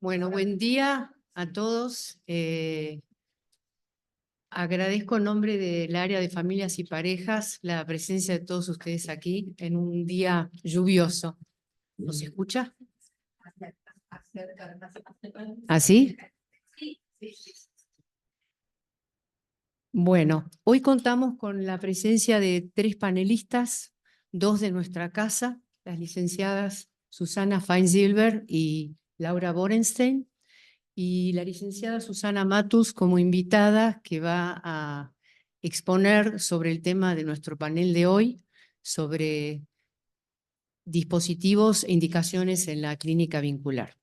Bueno, buen día a todos. Agradezco en nombre del área de familias y parejas la presencia de todos ustedes aquí en un día lluvioso. ¿Nos escucha? ¿Así? Bueno, hoy contamos con la presencia de 3 panelistas, 2 de nuestra casa, las licenciadas Susana Feinsilber y Laura Borenstein, y la licenciada Susana Matus como invitada, que va a exponer sobre el tema de nuestro panel de hoy, sobre dispositivos e indicaciones en la clínica vincular.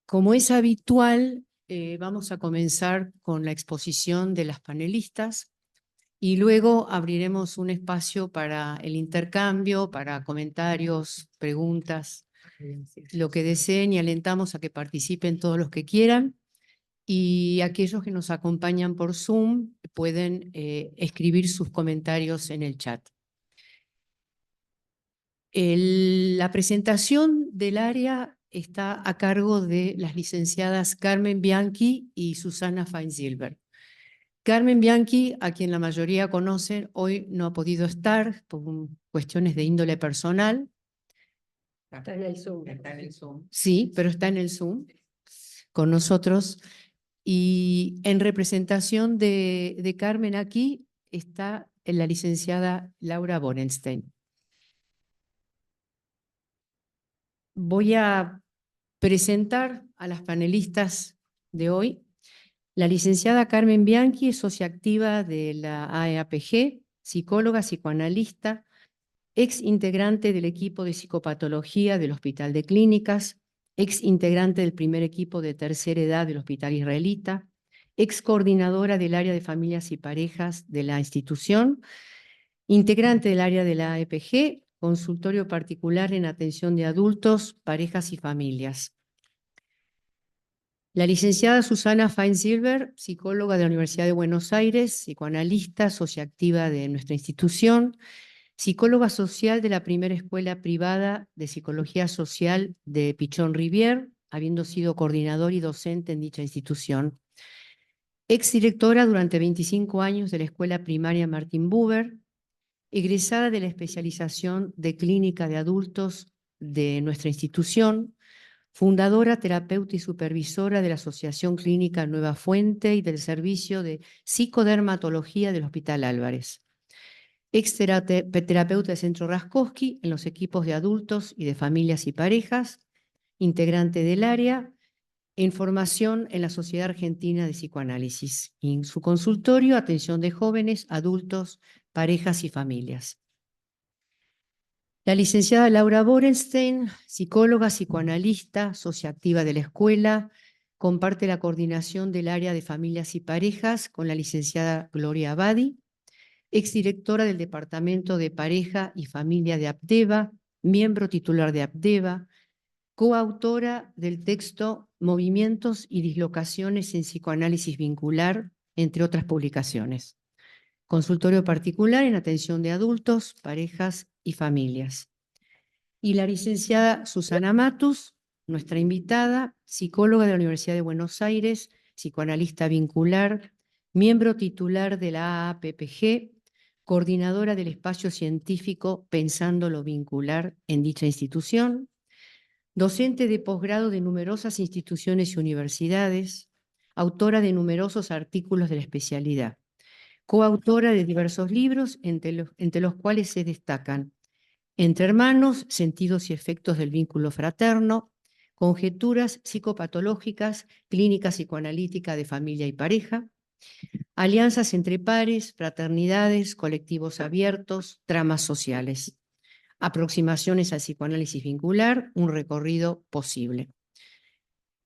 Como es habitual, vamos a comenzar con la exposición de las panelistas y luego abriremos un espacio para el intercambio, para comentarios, preguntas, lo que deseen, y alentamos a que participen todos los que quieran. Y aquellos que nos acompañan por Zoom pueden escribir sus comentarios en el chat. La presentación del área está a cargo de las licenciadas Carmen Bianchi y Susana Feinsilber. Carmen Bianchi, a quien la mayoría conocen, hoy no ha podido estar por cuestiones de índole personal. Está en el Zoom. Está en el Zoom. Sí, pero está en el Zoom con nosotros. Y en representación de Carmen aquí está la licenciada Laura Borenstein. Voy a presentar a las panelistas de hoy. La licenciada Carmen Bianchi es socia activa de la AEAPG, psicóloga, psicoanalista, ex integrante del equipo de psicopatología del Hospital de Clínicas, ex integrante del primer equipo de tercera edad del Hospital Israelita, ex coordinadora del área de familias y parejas de la institución, integrante del área de la AEPG, consultorio particular en atención de adultos, parejas y familias. La licenciada Susana Feinsilber, psicóloga de la Universidad de Buenos Aires, psicoanalista, socia activa de nuestra institución, psicóloga social de la primera escuela privada de psicología social de Pichón Rivière, habiendo sido coordinador y docente en dicha institución. Exdirectora durante 25 años de la Escuela Primaria Martín Buber, egresada de la especialización de clínica de adultos de nuestra institución, fundadora, terapeuta y supervisora de la Asociación Clínica Nueva Fuente y del Servicio de Psicodermatología del Hospital Álvarez. Exterapeuta del Centro Raskowski en los equipos de adultos y de familias y parejas, integrante del área en formación en la Sociedad Argentina de Psicoanálisis. Y en su consultorio, atención de jóvenes, adultos, parejas y familias. La licenciada Laura Borenstein, psicóloga, psicoanalista, socia activa de la escuela, comparte la coordinación del área de familias y parejas con la licenciada Gloria Abadi, exdirectora del Departamento de Pareja y Familia de APDEVA, miembro titular de APDEVA, coautora del texto Movimientos y dislocaciones en psicoanálisis vincular, entre otras publicaciones. Consultorio particular en atención de adultos, parejas y familias. Y la licenciada Susana Matus, nuestra invitada, psicóloga de la Universidad de Buenos Aires, psicoanalista vincular, miembro titular de la AAPPG, coordinadora del espacio científico Pensando lo Vincular en dicha institución, docente de posgrado de numerosas instituciones y universidades, autora de numerosos artículos de la especialidad, coautora de diversos libros, entre los cuales se destacan Entre hermanos, sentidos y efectos del vínculo fraterno, Conjeturas psicopatológicas, clínica psicoanalítica de familia y pareja, Alianzas entre pares, fraternidades, colectivos abiertos, tramas sociales, Aproximaciones al psicoanálisis vincular, un recorrido posible.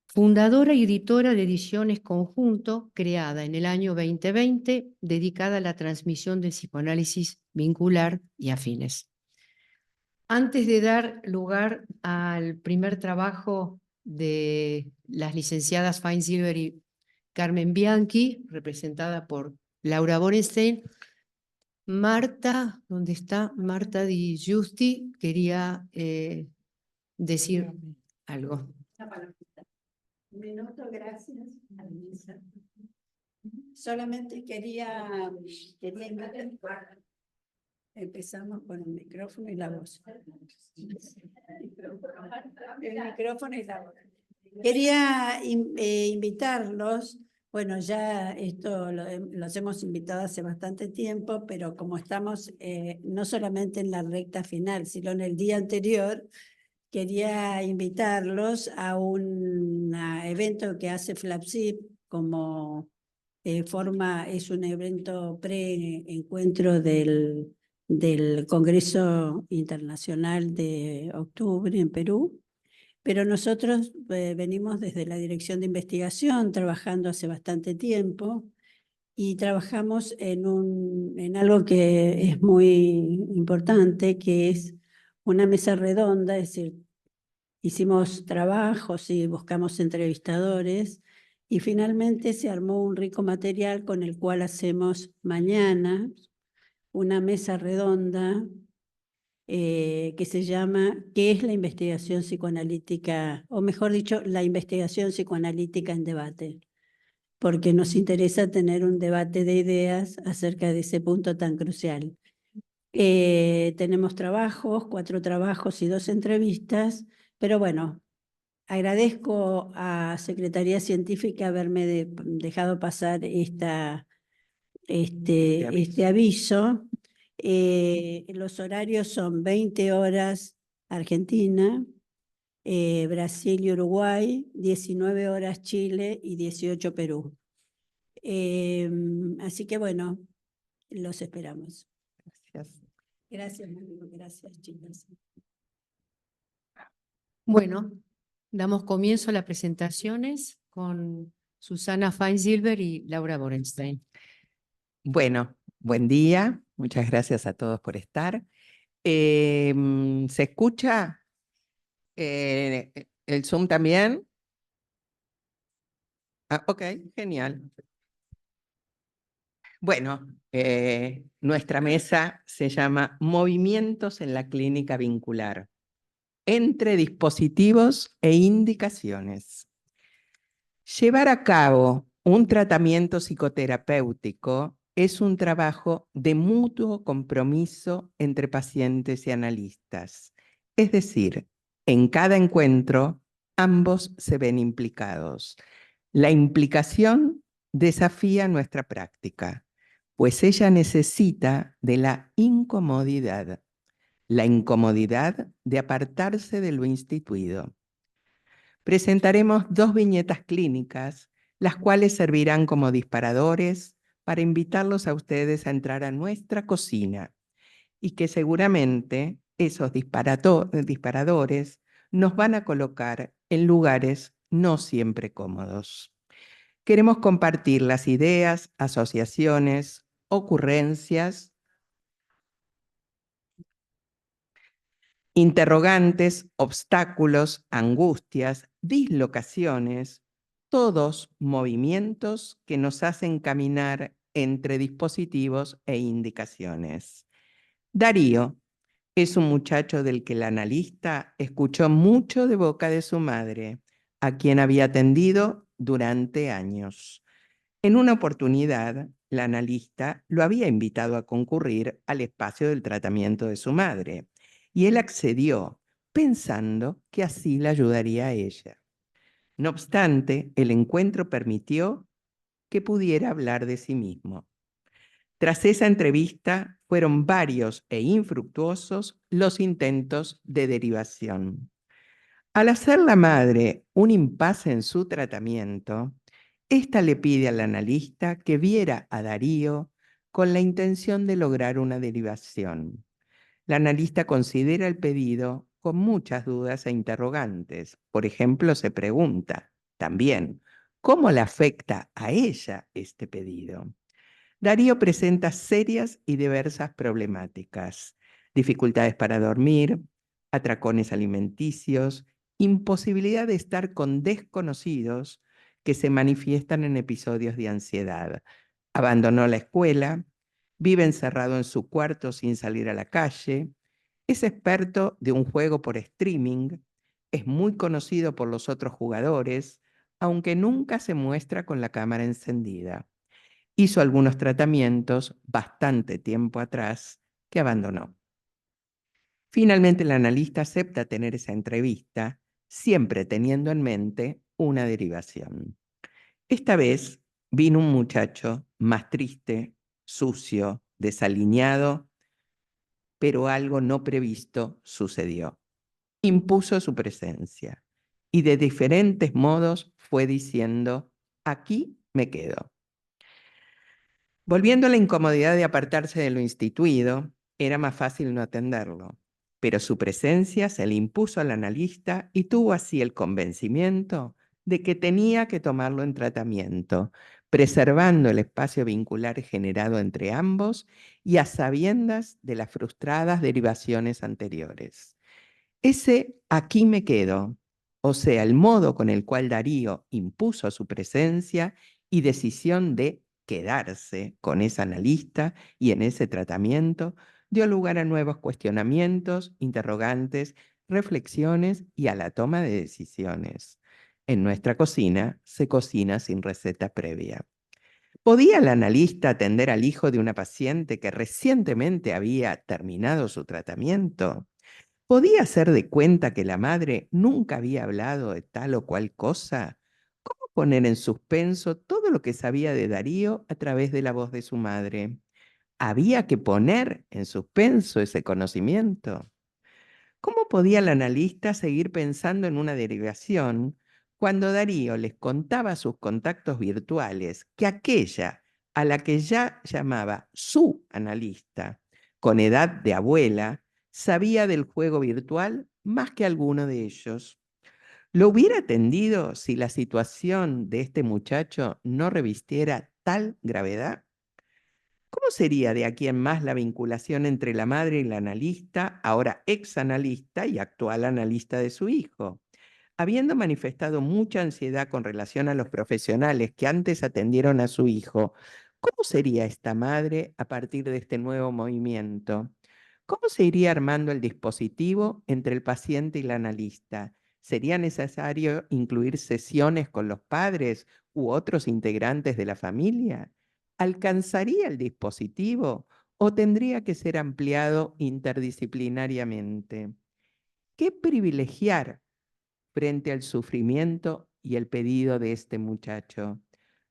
Fundadora y editora de Ediciones Conjunto, creada en el año 2020, dedicada a la transmisión del psicoanálisis vincular y afines. Antes de dar lugar al primer trabajo de las licenciadas Feinsilber y Carmen Bianchi, representada por Laura Borenstein, Marta, ¿dónde está? Marta Di Giusti quería decir algo. Me noto, gracias, Alisa. Solamente quería invitar. Empezamos con el micrófono y la voz. El micrófono y la voz. Quería invitarlos, bueno, ya esto los hemos invitado hace bastante tiempo, pero como estamos no solamente en la recta final, sino en el día anterior, quería invitarlos a un evento que hace FLAPSIP como es un evento pre-encuentro del Congreso Internacional de octubre en Perú. Pero nosotros venimos desde la Dirección de Investigación, trabajando hace bastante tiempo, y trabajamos en algo que es muy importante, que es una mesa redonda, es decir, hicimos trabajos y buscamos entrevistadores, y finalmente se armó un rico material con el cual hacemos mañana una mesa redonda que se llama ¿Qué es la investigación psicoanalítica? O mejor dicho, la investigación psicoanalítica en debate, porque nos interesa tener un debate de ideas acerca de ese punto tan crucial. Tenemos 4 trabajos y 2 entrevistas, pero bueno, agradezco a Secretaría Científica haberme dejado pasar este aviso. Los horarios son 20 horas Argentina, Brasil y Uruguay, 19 horas Chile y 18 Perú. Así que bueno, los esperamos. Gracias. Gracias, Mario. Gracias, chicas. Bueno, damos comienzo a las presentaciones con Susana Feinsilber y Laura Borenstein. Bueno, buen día. Muchas gracias a todos por estar. ¿Se escucha el Zoom también? Ah, ok, genial. Bueno, nuestra mesa se llama Movimientos en la Clínica Vincular, entre dispositivos e indicaciones. Llevar a cabo un tratamiento psicoterapéutico es un trabajo de mutuo compromiso entre pacientes y analistas. Es decir, en cada encuentro, ambos se ven implicados. La implicación desafía nuestra práctica, pues ella necesita de la incomodidad de apartarse de lo instituido. Presentaremos 2 viñetas clínicas, las cuales servirán como disparadores para invitarlos a ustedes a entrar a nuestra cocina y que seguramente esos disparadores nos van a colocar en lugares no siempre cómodos. Queremos compartir las ideas, asociaciones, ocurrencias, interrogantes, obstáculos, angustias, dislocaciones, todos movimientos que nos hacen caminar entre dispositivos e indicaciones. Darío es un muchacho del que el analista escuchó mucho de boca de su madre, a quien había atendido durante años. En una oportunidad, la analista lo había invitado a concurrir al espacio del tratamiento de su madre, y él accedió, pensando que así la ayudaría a ella. No obstante, el encuentro permitió que pudiera hablar de sí mismo. Tras esa entrevista, fueron varios e infructuosos los intentos de derivación. Al hacer la madre un impasse en su tratamiento, esta le pide al analista que viera a Darío con la intención de lograr una derivación. La analista considera el pedido con muchas dudas e interrogantes. Por ejemplo, se pregunta también, ¿cómo le afecta a ella este pedido? Darío presenta serias y diversas problemáticas: dificultades para dormir, atracones alimenticios, imposibilidad de estar con desconocidos que se manifiestan en episodios de ansiedad. Abandonó la escuela, Vive encerrado en su cuarto sin salir a la calle. Es experto de un juego por streaming. Es muy conocido por los otros jugadores, aunque nunca se muestra con la cámara encendida. Hizo algunos tratamientos bastante tiempo atrás que abandonó. Finalmente, el analista acepta tener esa entrevista, siempre teniendo en mente una derivación. Esta vez vino un muchacho más triste, sucio, desaliñado, pero algo no previsto sucedió. Impuso su presencia y de diferentes modos fue diciendo, aquí me quedo. Volviendo a la incomodidad de apartarse de lo instituido, era más fácil no atenderlo, pero su presencia se le impuso al analista y tuvo así el convencimiento de que tenía que tomarlo en tratamiento, preservando el espacio vincular generado entre ambos y a sabiendas de las frustradas derivaciones anteriores. Ese aquí me quedo, o sea, el modo con el cual Darío impuso su presencia y decisión de quedarse con esa analista y en ese tratamiento, dio lugar a nuevos cuestionamientos, interrogantes, reflexiones y a la toma de decisiones. En nuestra cocina se cocina sin receta previa. ¿Podía el analista atender al hijo de una paciente que recientemente había terminado su tratamiento? ¿Podía hacer de cuenta que la madre nunca había hablado de tal o cual cosa? ¿Cómo poner en suspenso todo lo que sabía de Darío a través de la voz de su madre? ¿Había que poner en suspenso ese conocimiento? ¿Cómo podía el analista seguir pensando en una derivación cuando Darío les contaba a sus contactos virtuales que aquella a la que ya llamaba su analista, con edad de abuela, sabía del juego virtual más que alguno de ellos? ¿Lo hubiera atendido si la situación de este muchacho no revistiera tal gravedad? ¿Cómo sería de aquí en más la vinculación entre la madre y la analista, ahora ex analista y actual analista de su hijo? Habiendo manifestado mucha ansiedad con relación a los profesionales que antes atendieron a su hijo, ¿cómo sería esta madre a partir de este nuevo movimiento? ¿Cómo se iría armando el dispositivo entre el paciente y la analista? ¿Sería necesario incluir sesiones con los padres u otros integrantes de la familia? ¿Alcanzaría el dispositivo o tendría que ser ampliado interdisciplinariamente? ¿Qué privilegiar frente al sufrimiento y el pedido de este muchacho?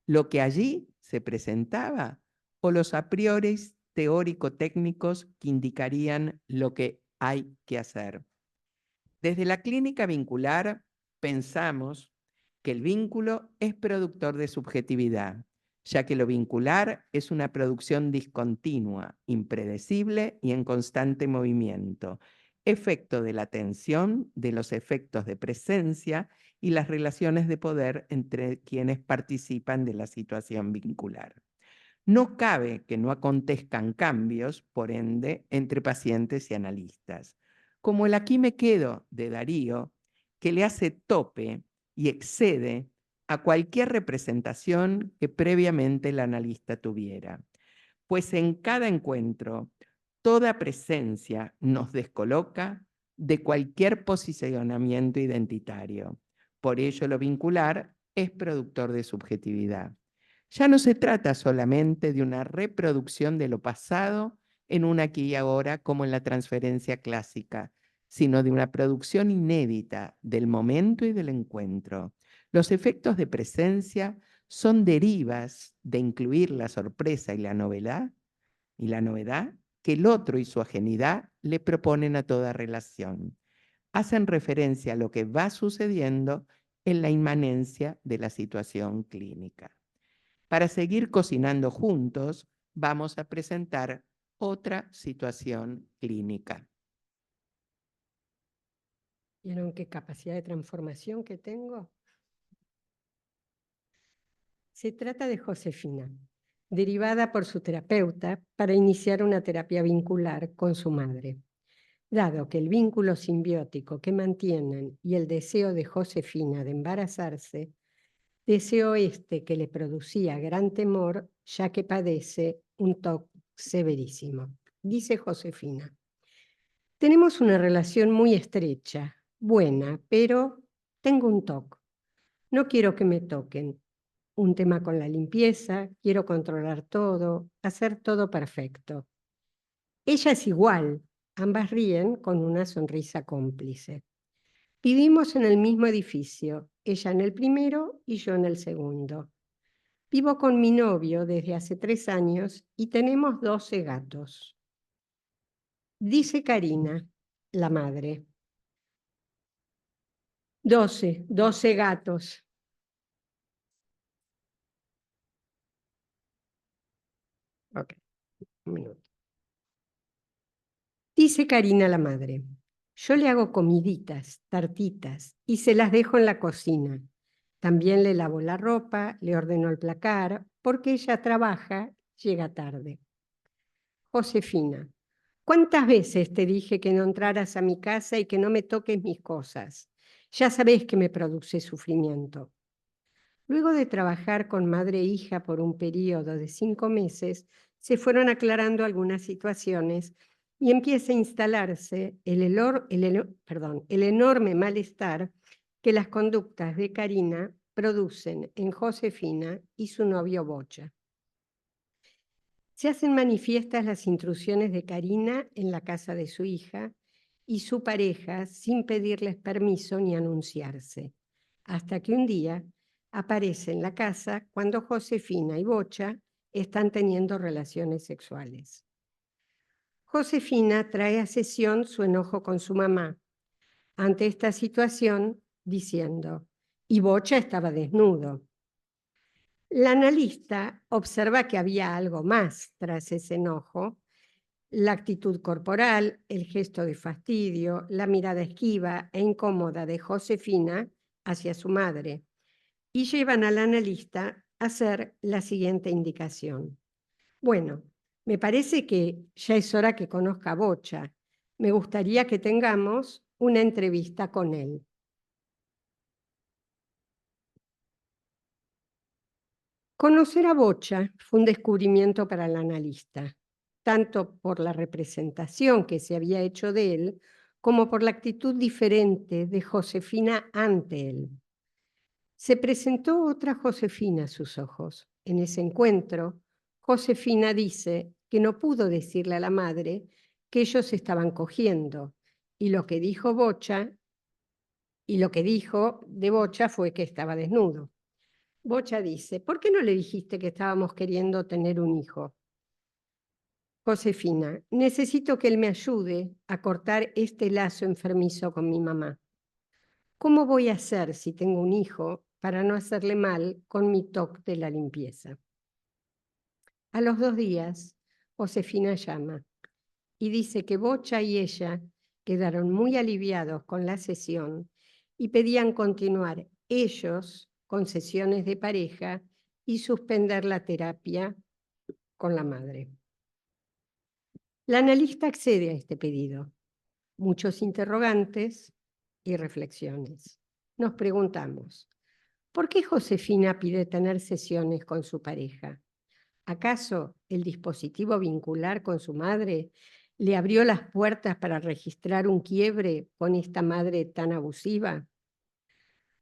¿Lo que allí se presentaba o los a priori teórico-técnicos que indicarían lo que hay que hacer? Desde la clínica vincular pensamos que el vínculo es productor de subjetividad, ya que lo vincular es una producción discontinua, impredecible y en constante movimiento, efecto de la tensión, de los efectos de presencia y las relaciones de poder entre quienes participan de la situación vincular. No cabe que no acontezcan cambios, por ende, entre pacientes y analistas, como el aquí me quedo de Darío, que le hace tope y excede a cualquier representación que previamente el analista tuviera, pues en cada encuentro toda presencia nos descoloca de cualquier posicionamiento identitario. Por ello, lo vincular es productor de subjetividad. Ya no se trata solamente de una reproducción de lo pasado en un aquí y ahora como en la transferencia clásica, sino de una producción inédita del momento y del encuentro. Los efectos de presencia son derivas de incluir la sorpresa y la novedad que el otro y su ajenidad le proponen a toda relación. Hacen referencia a lo que va sucediendo en la inmanencia de la situación clínica. Para seguir cocinando juntos, vamos a presentar otra situación clínica. ¿Vieron qué capacidad de transformación que tengo? Se trata de Josefina, derivada por su terapeuta para iniciar una terapia vincular con su madre. Dado que el vínculo simbiótico que mantienen y el deseo de Josefina de embarazarse, deseo que le producía gran temor, ya que padece un TOC severísimo. Dice Josefina: tenemos una relación muy estrecha, buena, pero tengo un TOC. No quiero que me toquen. Un tema con la limpieza, quiero controlar todo, hacer todo perfecto. Ella es igual, ambas ríen con una sonrisa cómplice. Vivimos en el mismo edificio, ella en el primero y yo en el segundo. Vivo con mi novio desde hace 3 años y tenemos 12 gatos. Dice Karina, la madre. 12 gatos. Ok, un minuto. Dice Karina, la madre. Yo le hago comiditas, tartitas, y se las dejo en la cocina. También le lavo la ropa, le ordeno el placar, porque ella trabaja, llega tarde. Josefina: ¿cuántas veces te dije que no entraras a mi casa y que no me toques mis cosas? Ya sabés que me produce sufrimiento. Luego de trabajar con madre e hija por un periodo de 5 meses, se fueron aclarando algunas situaciones y empieza a instalarse el enorme malestar que las conductas de Karina producen en Josefina y su novio Bocha. Se hacen manifiestas las intrusiones de Karina en la casa de su hija y su pareja sin pedirles permiso ni anunciarse, hasta que un día aparece en la casa cuando Josefina y Bocha están teniendo relaciones sexuales. Josefina trae a sesión su enojo con su mamá ante esta situación, diciendo: y Bocha estaba desnudo. La analista observa que había algo más tras ese enojo: la actitud corporal, el gesto de fastidio, la mirada esquiva e incómoda de Josefina hacia su madre, y llevan al analista a hacer la siguiente indicación. Bueno, me parece que ya es hora que conozca a Bocha. Me gustaría que tengamos una entrevista con él. Conocer a Bocha fue un descubrimiento para el analista, tanto por la representación que se había hecho de él, como por la actitud diferente de Josefina ante él. Se presentó otra Josefina a sus ojos. En ese encuentro, Josefina dice que no pudo decirle a la madre que ellos estaban cogiendo, y lo que dijo de Bocha fue que estaba desnudo. Bocha dice: ¿por qué no le dijiste que estábamos queriendo tener un hijo? Josefina: necesito que él me ayude a cortar este lazo enfermizo con mi mamá. ¿Cómo voy a hacer si tengo un hijo para no hacerle mal con mi toque de la limpieza? A los 2 días, Josefina llama y dice que Bocha y ella quedaron muy aliviados con la sesión y pedían continuar ellos con sesiones de pareja y suspender la terapia con la madre. La analista accede a este pedido. Muchos interrogantes y reflexiones. Nos preguntamos: ¿por qué Josefina pide tener sesiones con su pareja? ¿Acaso el dispositivo vincular con su madre le abrió las puertas para registrar un quiebre con esta madre tan abusiva?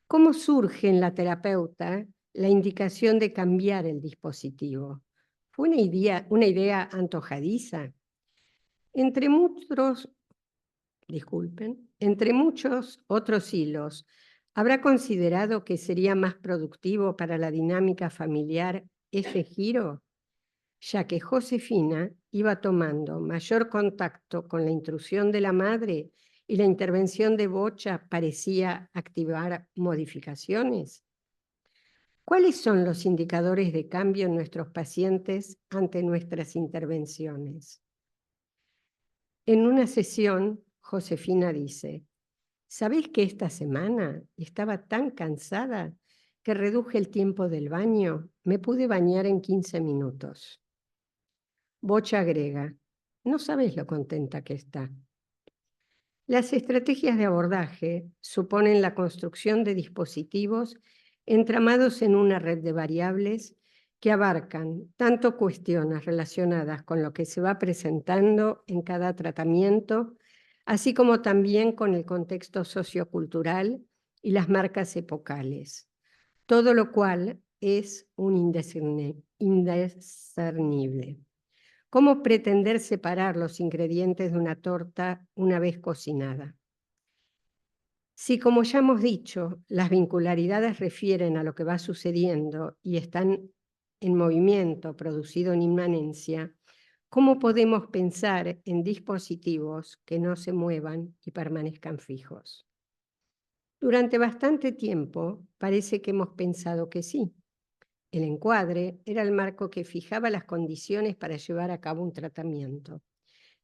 ¿Cómo surge en la terapeuta la indicación de cambiar el dispositivo? ¿Fue una idea antojadiza? Entre muchos otros hilos, ¿habrá considerado que sería más productivo para la dinámica familiar ese giro? Ya que Josefina iba tomando mayor contacto con la intrusión de la madre y la intervención de Bocha parecía activar modificaciones. ¿Cuáles son los indicadores de cambio en nuestros pacientes ante nuestras intervenciones? En una sesión, Josefina dice: ¿sabés que esta semana estaba tan cansada que reduje el tiempo del baño? Me pude bañar en 15 minutos. Bocha agrega: no sabés lo contenta que está. Las estrategias de abordaje suponen la construcción de dispositivos entramados en una red de variables que abarcan tanto cuestiones relacionadas con lo que se va presentando en cada tratamiento, así como también con el contexto sociocultural y las marcas epocales, todo lo cual es un indiscernible. ¿Cómo pretender separar los ingredientes de una torta una vez cocinada? Si, como ya hemos dicho, las vincularidades refieren a lo que va sucediendo y están en movimiento producido en inmanencia, ¿cómo podemos pensar en dispositivos que no se muevan y permanezcan fijos? Durante bastante tiempo parece que hemos pensado que sí. El encuadre era el marco que fijaba las condiciones para llevar a cabo un tratamiento.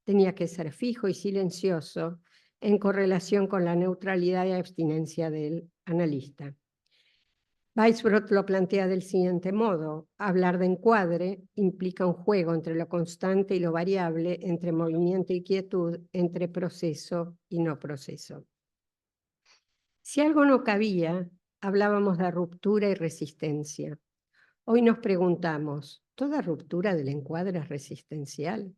Tenía que ser fijo y silencioso en correlación con la neutralidad y abstinencia del analista. Weisbrot lo plantea del siguiente modo: hablar de encuadre implica un juego entre lo constante y lo variable, entre movimiento y quietud, entre proceso y no proceso. Si algo no cabía, hablábamos de ruptura y resistencia. Hoy nos preguntamos, ¿toda ruptura del encuadre es resistencial?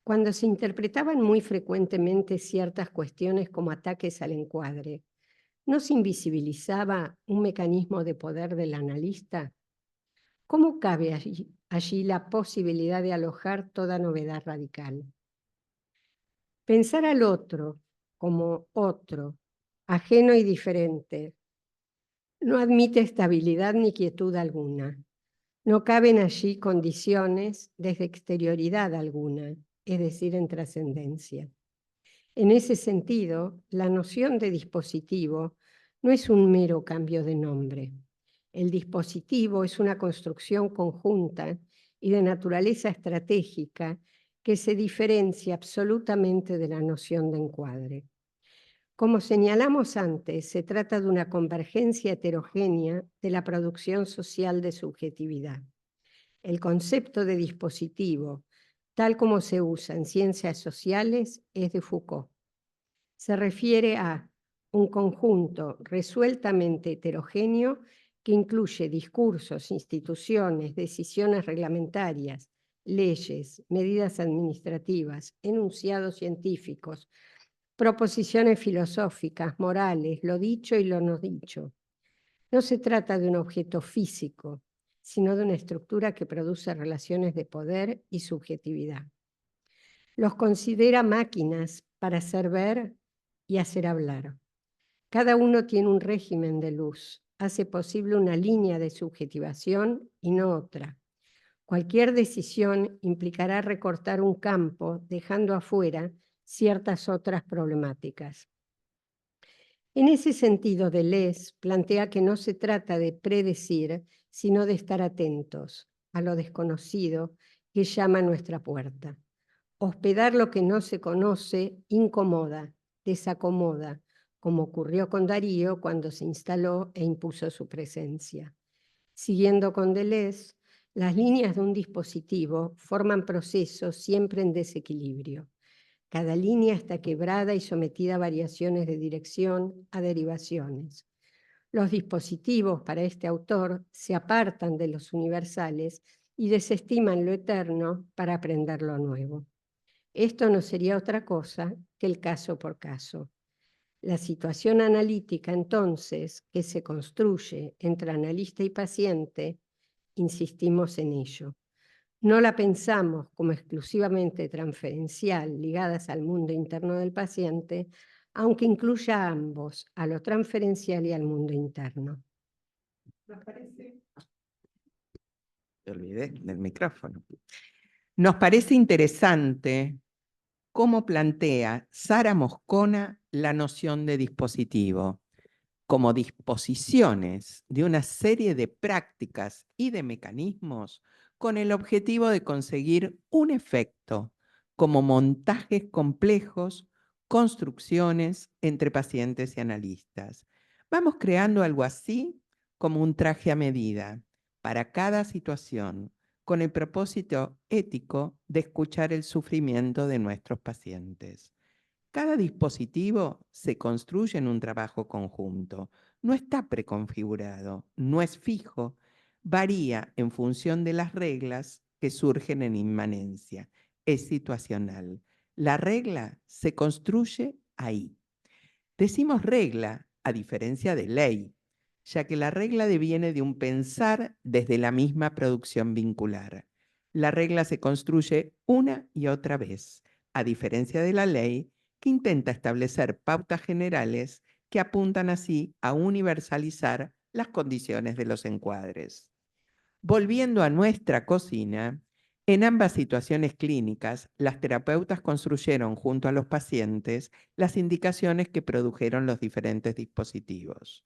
Cuando se interpretaban muy frecuentemente ciertas cuestiones como ataques al encuadre, ¿no se invisibilizaba un mecanismo de poder del analista? ¿Cómo cabe allí la posibilidad de alojar toda novedad radical? Pensar al otro como otro, ajeno y diferente, no admite estabilidad ni quietud alguna. No caben allí condiciones desde exterioridad alguna, es decir, en trascendencia. En ese sentido, la noción de dispositivo no es un mero cambio de nombre. El dispositivo es una construcción conjunta y de naturaleza estratégica que se diferencia absolutamente de la noción de encuadre. Como señalamos antes, se trata de una convergencia heterogénea de la producción social de subjetividad. El concepto de dispositivo, tal como se usa en ciencias sociales, es de Foucault. Se refiere a un conjunto resueltamente heterogéneo que incluye discursos, instituciones, decisiones reglamentarias, leyes, medidas administrativas, enunciados científicos, proposiciones filosóficas, morales, lo dicho y lo no dicho. No se trata de un objeto físico, sino de una estructura que produce relaciones de poder y subjetividad. Los considera máquinas para hacer ver y hacer hablar. Cada uno tiene un régimen de luz, hace posible una línea de subjetivación y no otra. Cualquier decisión implicará recortar un campo, dejando afuera ciertas otras problemáticas. En ese sentido, Deleuze plantea que no se trata de predecir, sino de estar atentos a lo desconocido que llama a nuestra puerta. Hospedar lo que no se conoce incomoda, desacomoda, como ocurrió con Darío cuando se instaló e impuso su presencia. Siguiendo con Deleuze, las líneas de un dispositivo forman procesos siempre en desequilibrio. Cada línea está quebrada y sometida a variaciones de dirección, a derivaciones. Los dispositivos, para este autor, se apartan de los universales y desestiman lo eterno para aprender lo nuevo. Esto no sería otra cosa que el caso por caso. La situación analítica, entonces, que se construye entre analista y paciente, insistimos en ello. No la pensamos como exclusivamente transferencial, ligadas al mundo interno del paciente, aunque incluya a ambos, a lo transferencial y al mundo interno. ¿Nos parece? Te olvidé del micrófono. Nos parece interesante cómo plantea Sara Moscona la noción de dispositivo como disposiciones de una serie de prácticas y de mecanismos con el objetivo de conseguir un efecto, como montajes complejos, construcciones entre pacientes y analistas. Vamos creando algo así como un traje a medida para cada situación, con el propósito ético de escuchar el sufrimiento de nuestros pacientes. Cada dispositivo se construye en un trabajo conjunto, no está preconfigurado, no es fijo, varía en función de las reglas que surgen en inmanencia. Es situacional. La regla se construye ahí. Decimos regla a diferencia de ley, ya que la regla deviene de un pensar desde la misma producción vincular. La regla se construye una y otra vez, a diferencia de la ley, que intenta establecer pautas generales que apuntan así a universalizar las condiciones de los encuadres. Volviendo a nuestra cocina, en ambas situaciones clínicas, las terapeutas construyeron junto a los pacientes las indicaciones que produjeron los diferentes dispositivos.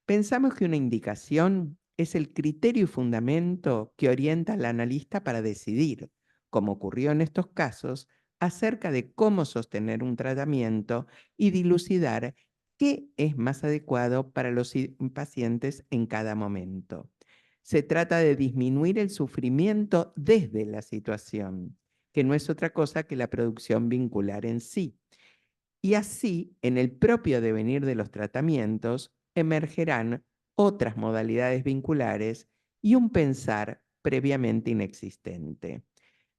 Pensamos que una indicación es el criterio y fundamento que orienta al analista para decidir, como ocurrió en estos casos, acerca de cómo sostener un tratamiento y dilucidar qué es más adecuado para los pacientes en cada momento. Se trata de disminuir el sufrimiento desde la situación, que no es otra cosa que la producción vincular en sí. Y así, en el propio devenir de los tratamientos, emergerán otras modalidades vinculares y un pensar previamente inexistente.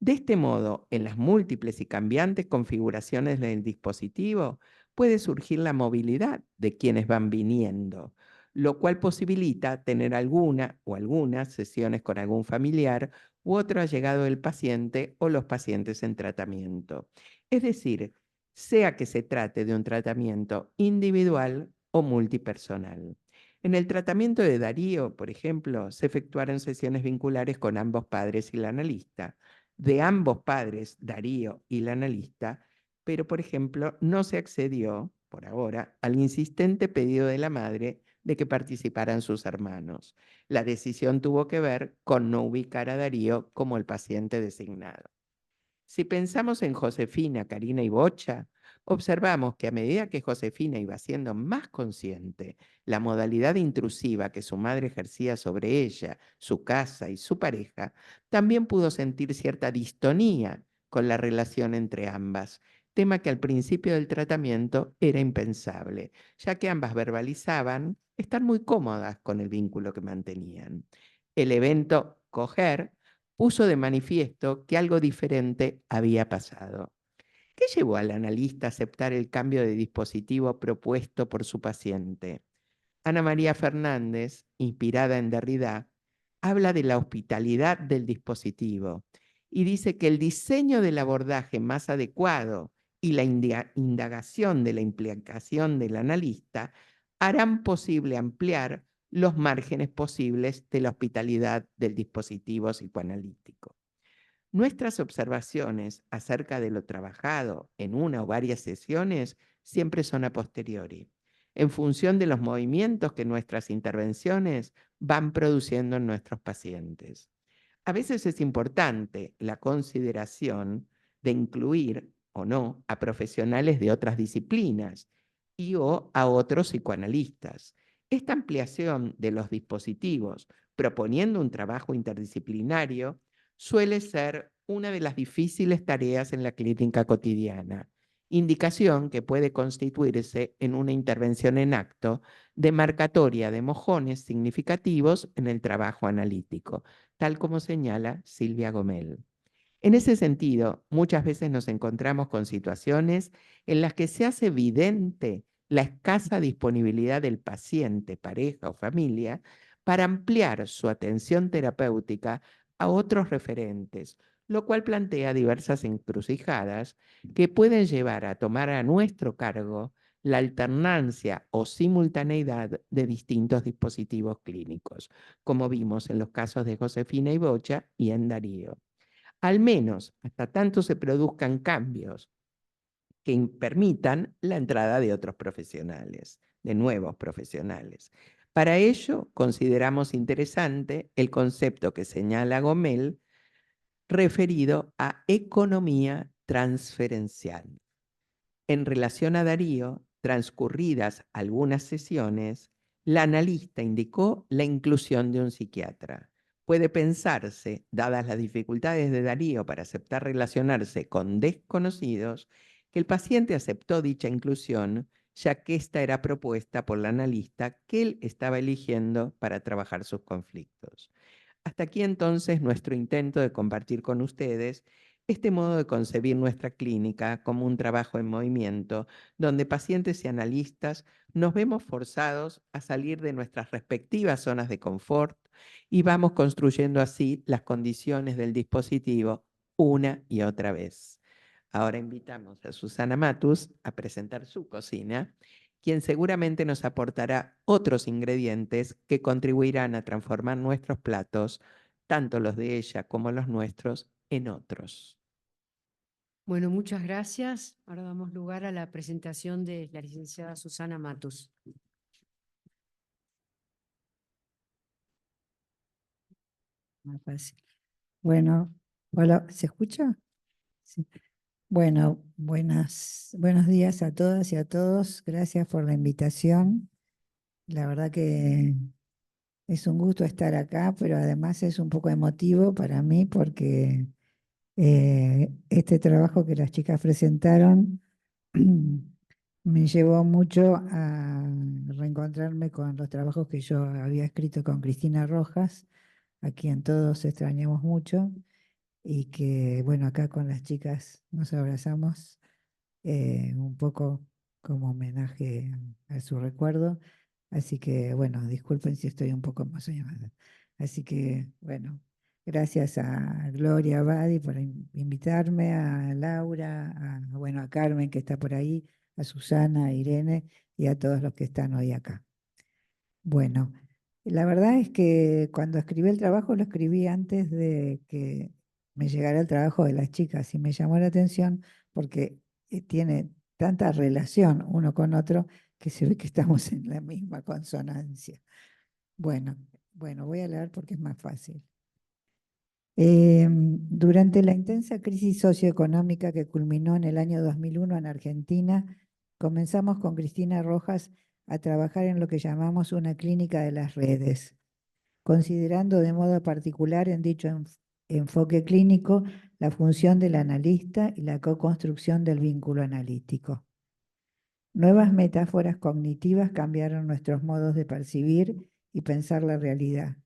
De este modo, en las múltiples y cambiantes configuraciones del dispositivo, puede surgir la movilidad de quienes van viniendo, lo cual posibilita tener alguna o algunas sesiones con algún familiar u otro allegado del paciente o los pacientes en tratamiento. Es decir, sea que se trate de un tratamiento individual o multipersonal. En el tratamiento de Darío, por ejemplo, se efectuaron sesiones vinculares con ambos padres y la analista. De ambos padres, Darío y la analista, pero, por ejemplo, no se accedió, por ahora, al insistente pedido de la madre de que participaran sus hermanos. La decisión tuvo que ver con no ubicar a Darío como el paciente designado. Si pensamos en Josefina, Karina y Bocha, observamos que a medida que Josefina iba siendo más consciente la modalidad intrusiva que su madre ejercía sobre ella, su casa y su pareja, también pudo sentir cierta distonía con la relación entre ambas, tema que al principio del tratamiento era impensable, ya que ambas verbalizaban estar muy cómodas con el vínculo que mantenían. El evento coger puso de manifiesto que algo diferente había pasado. ¿Qué llevó al analista a aceptar el cambio de dispositivo propuesto por su paciente? Ana María Fernández, inspirada en Derrida, habla de la hospitalidad del dispositivo y dice que el diseño del abordaje más adecuado y la indagación de la implicación del analista harán posible ampliar los márgenes posibles de la hospitalidad del dispositivo psicoanalítico. Nuestras observaciones acerca de lo trabajado en una o varias sesiones siempre son a posteriori, en función de los movimientos que nuestras intervenciones van produciendo en nuestros pacientes. A veces es importante la consideración de incluir o no a profesionales de otras disciplinas y o a otros psicoanalistas. Esta ampliación de los dispositivos, proponiendo un trabajo interdisciplinario, suele ser una de las difíciles tareas en la clínica cotidiana, indicación que puede constituirse en una intervención en acto demarcatoria de mojones significativos en el trabajo analítico, tal como señala Silvia Gomel. En ese sentido, muchas veces nos encontramos con situaciones en las que se hace evidente la escasa disponibilidad del paciente, pareja o familia para ampliar su atención terapéutica a otros referentes, lo cual plantea diversas encrucijadas que pueden llevar a tomar a nuestro cargo la alternancia o simultaneidad de distintos dispositivos clínicos, como vimos en los casos de Josefina y Bocha y en Darío. Al menos hasta tanto se produzcan cambios que permitan la entrada de otros profesionales, de nuevos profesionales. Para ello, consideramos interesante el concepto que señala Gomel referido a economía transferencial. En relación a Darío, transcurridas algunas sesiones, la analista indicó la inclusión de un psiquiatra. Puede pensarse, dadas las dificultades de Darío para aceptar relacionarse con desconocidos, que el paciente aceptó dicha inclusión, ya que esta era propuesta por la analista que él estaba eligiendo para trabajar sus conflictos. Hasta aquí entonces nuestro intento de compartir con ustedes este modo de concebir nuestra clínica como un trabajo en movimiento, donde pacientes y analistas nos vemos forzados a salir de nuestras respectivas zonas de confort y vamos construyendo así las condiciones del dispositivo una y otra vez. Ahora invitamos a Susana Matus a presentar su cocina, quien seguramente nos aportará otros ingredientes que contribuirán a transformar nuestros platos, tanto los de ella como los nuestros, en otros. Bueno, muchas gracias. Ahora damos lugar a la presentación de la licenciada Susana Matus. Más fácil. Bueno, hola, ¿se escucha? Sí. Bueno, buenos días a todas y a todos. Gracias por la invitación. La verdad que es un gusto estar acá, pero además es un poco emotivo para mí porque este trabajo que las chicas presentaron me llevó mucho a reencontrarme con los trabajos que yo había escrito con Cristina Rojas, a quien todos extrañamos mucho, y que, bueno, acá con las chicas nos abrazamos un poco como homenaje a su recuerdo. Así que, bueno, disculpen si estoy un poco emocionada. Así que, bueno, gracias a Gloria Abadi por invitarme, a Laura, bueno, a Carmen que está por ahí, a Susana, a Irene y a todos los que están hoy acá. Bueno, la verdad es que cuando escribí el trabajo lo escribí antes de que me llegara el trabajo de las chicas y me llamó la atención porque tiene tanta relación uno con otro que se ve que estamos en la misma consonancia. Bueno, voy a leer porque es más fácil. Durante la intensa crisis socioeconómica que culminó en el año 2001 en Argentina, comenzamos con Cristina Rojas a trabajar en lo que llamamos una clínica de las redes, considerando de modo particular en dicho enfoque clínico la función del analista y la co-construcción del vínculo analítico. Nuevas metáforas cognitivas cambiaron nuestros modos de percibir y pensar la realidad.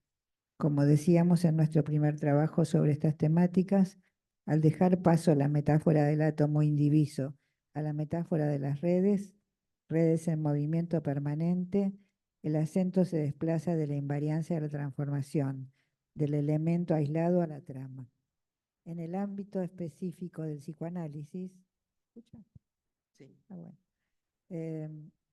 Como decíamos en nuestro primer trabajo sobre estas temáticas, al dejar paso a la metáfora del átomo indiviso a la metáfora de las redes, redes en movimiento permanente, el acento se desplaza de la invariancia a la transformación, del elemento aislado a la trama. En el ámbito específico del psicoanálisis, ¿escucha? Sí. Bueno.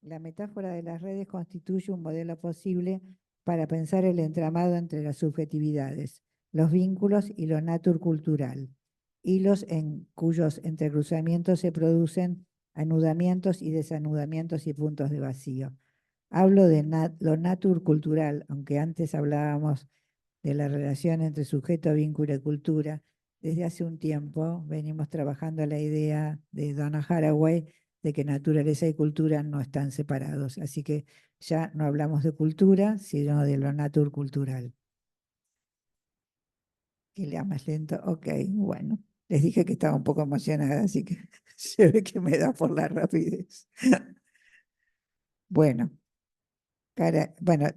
La metáfora de las redes constituye un modelo posible para pensar el entramado entre las subjetividades, los vínculos y lo naturcultural, hilos en cuyos entrecruzamientos se producen anudamientos y desanudamientos y puntos de vacío. Hablo de lo naturcultural, aunque antes hablábamos de la relación entre sujeto, vínculo y cultura. Desde hace un tiempo venimos trabajando la idea de Donna Haraway de que naturaleza y cultura no están separados. Así que ya no hablamos de cultura, sino de lo naturcultural. Que lea más lento. Ok, bueno. Les dije que estaba un poco emocionada, así que se ve que me da por la rapidez. Bueno,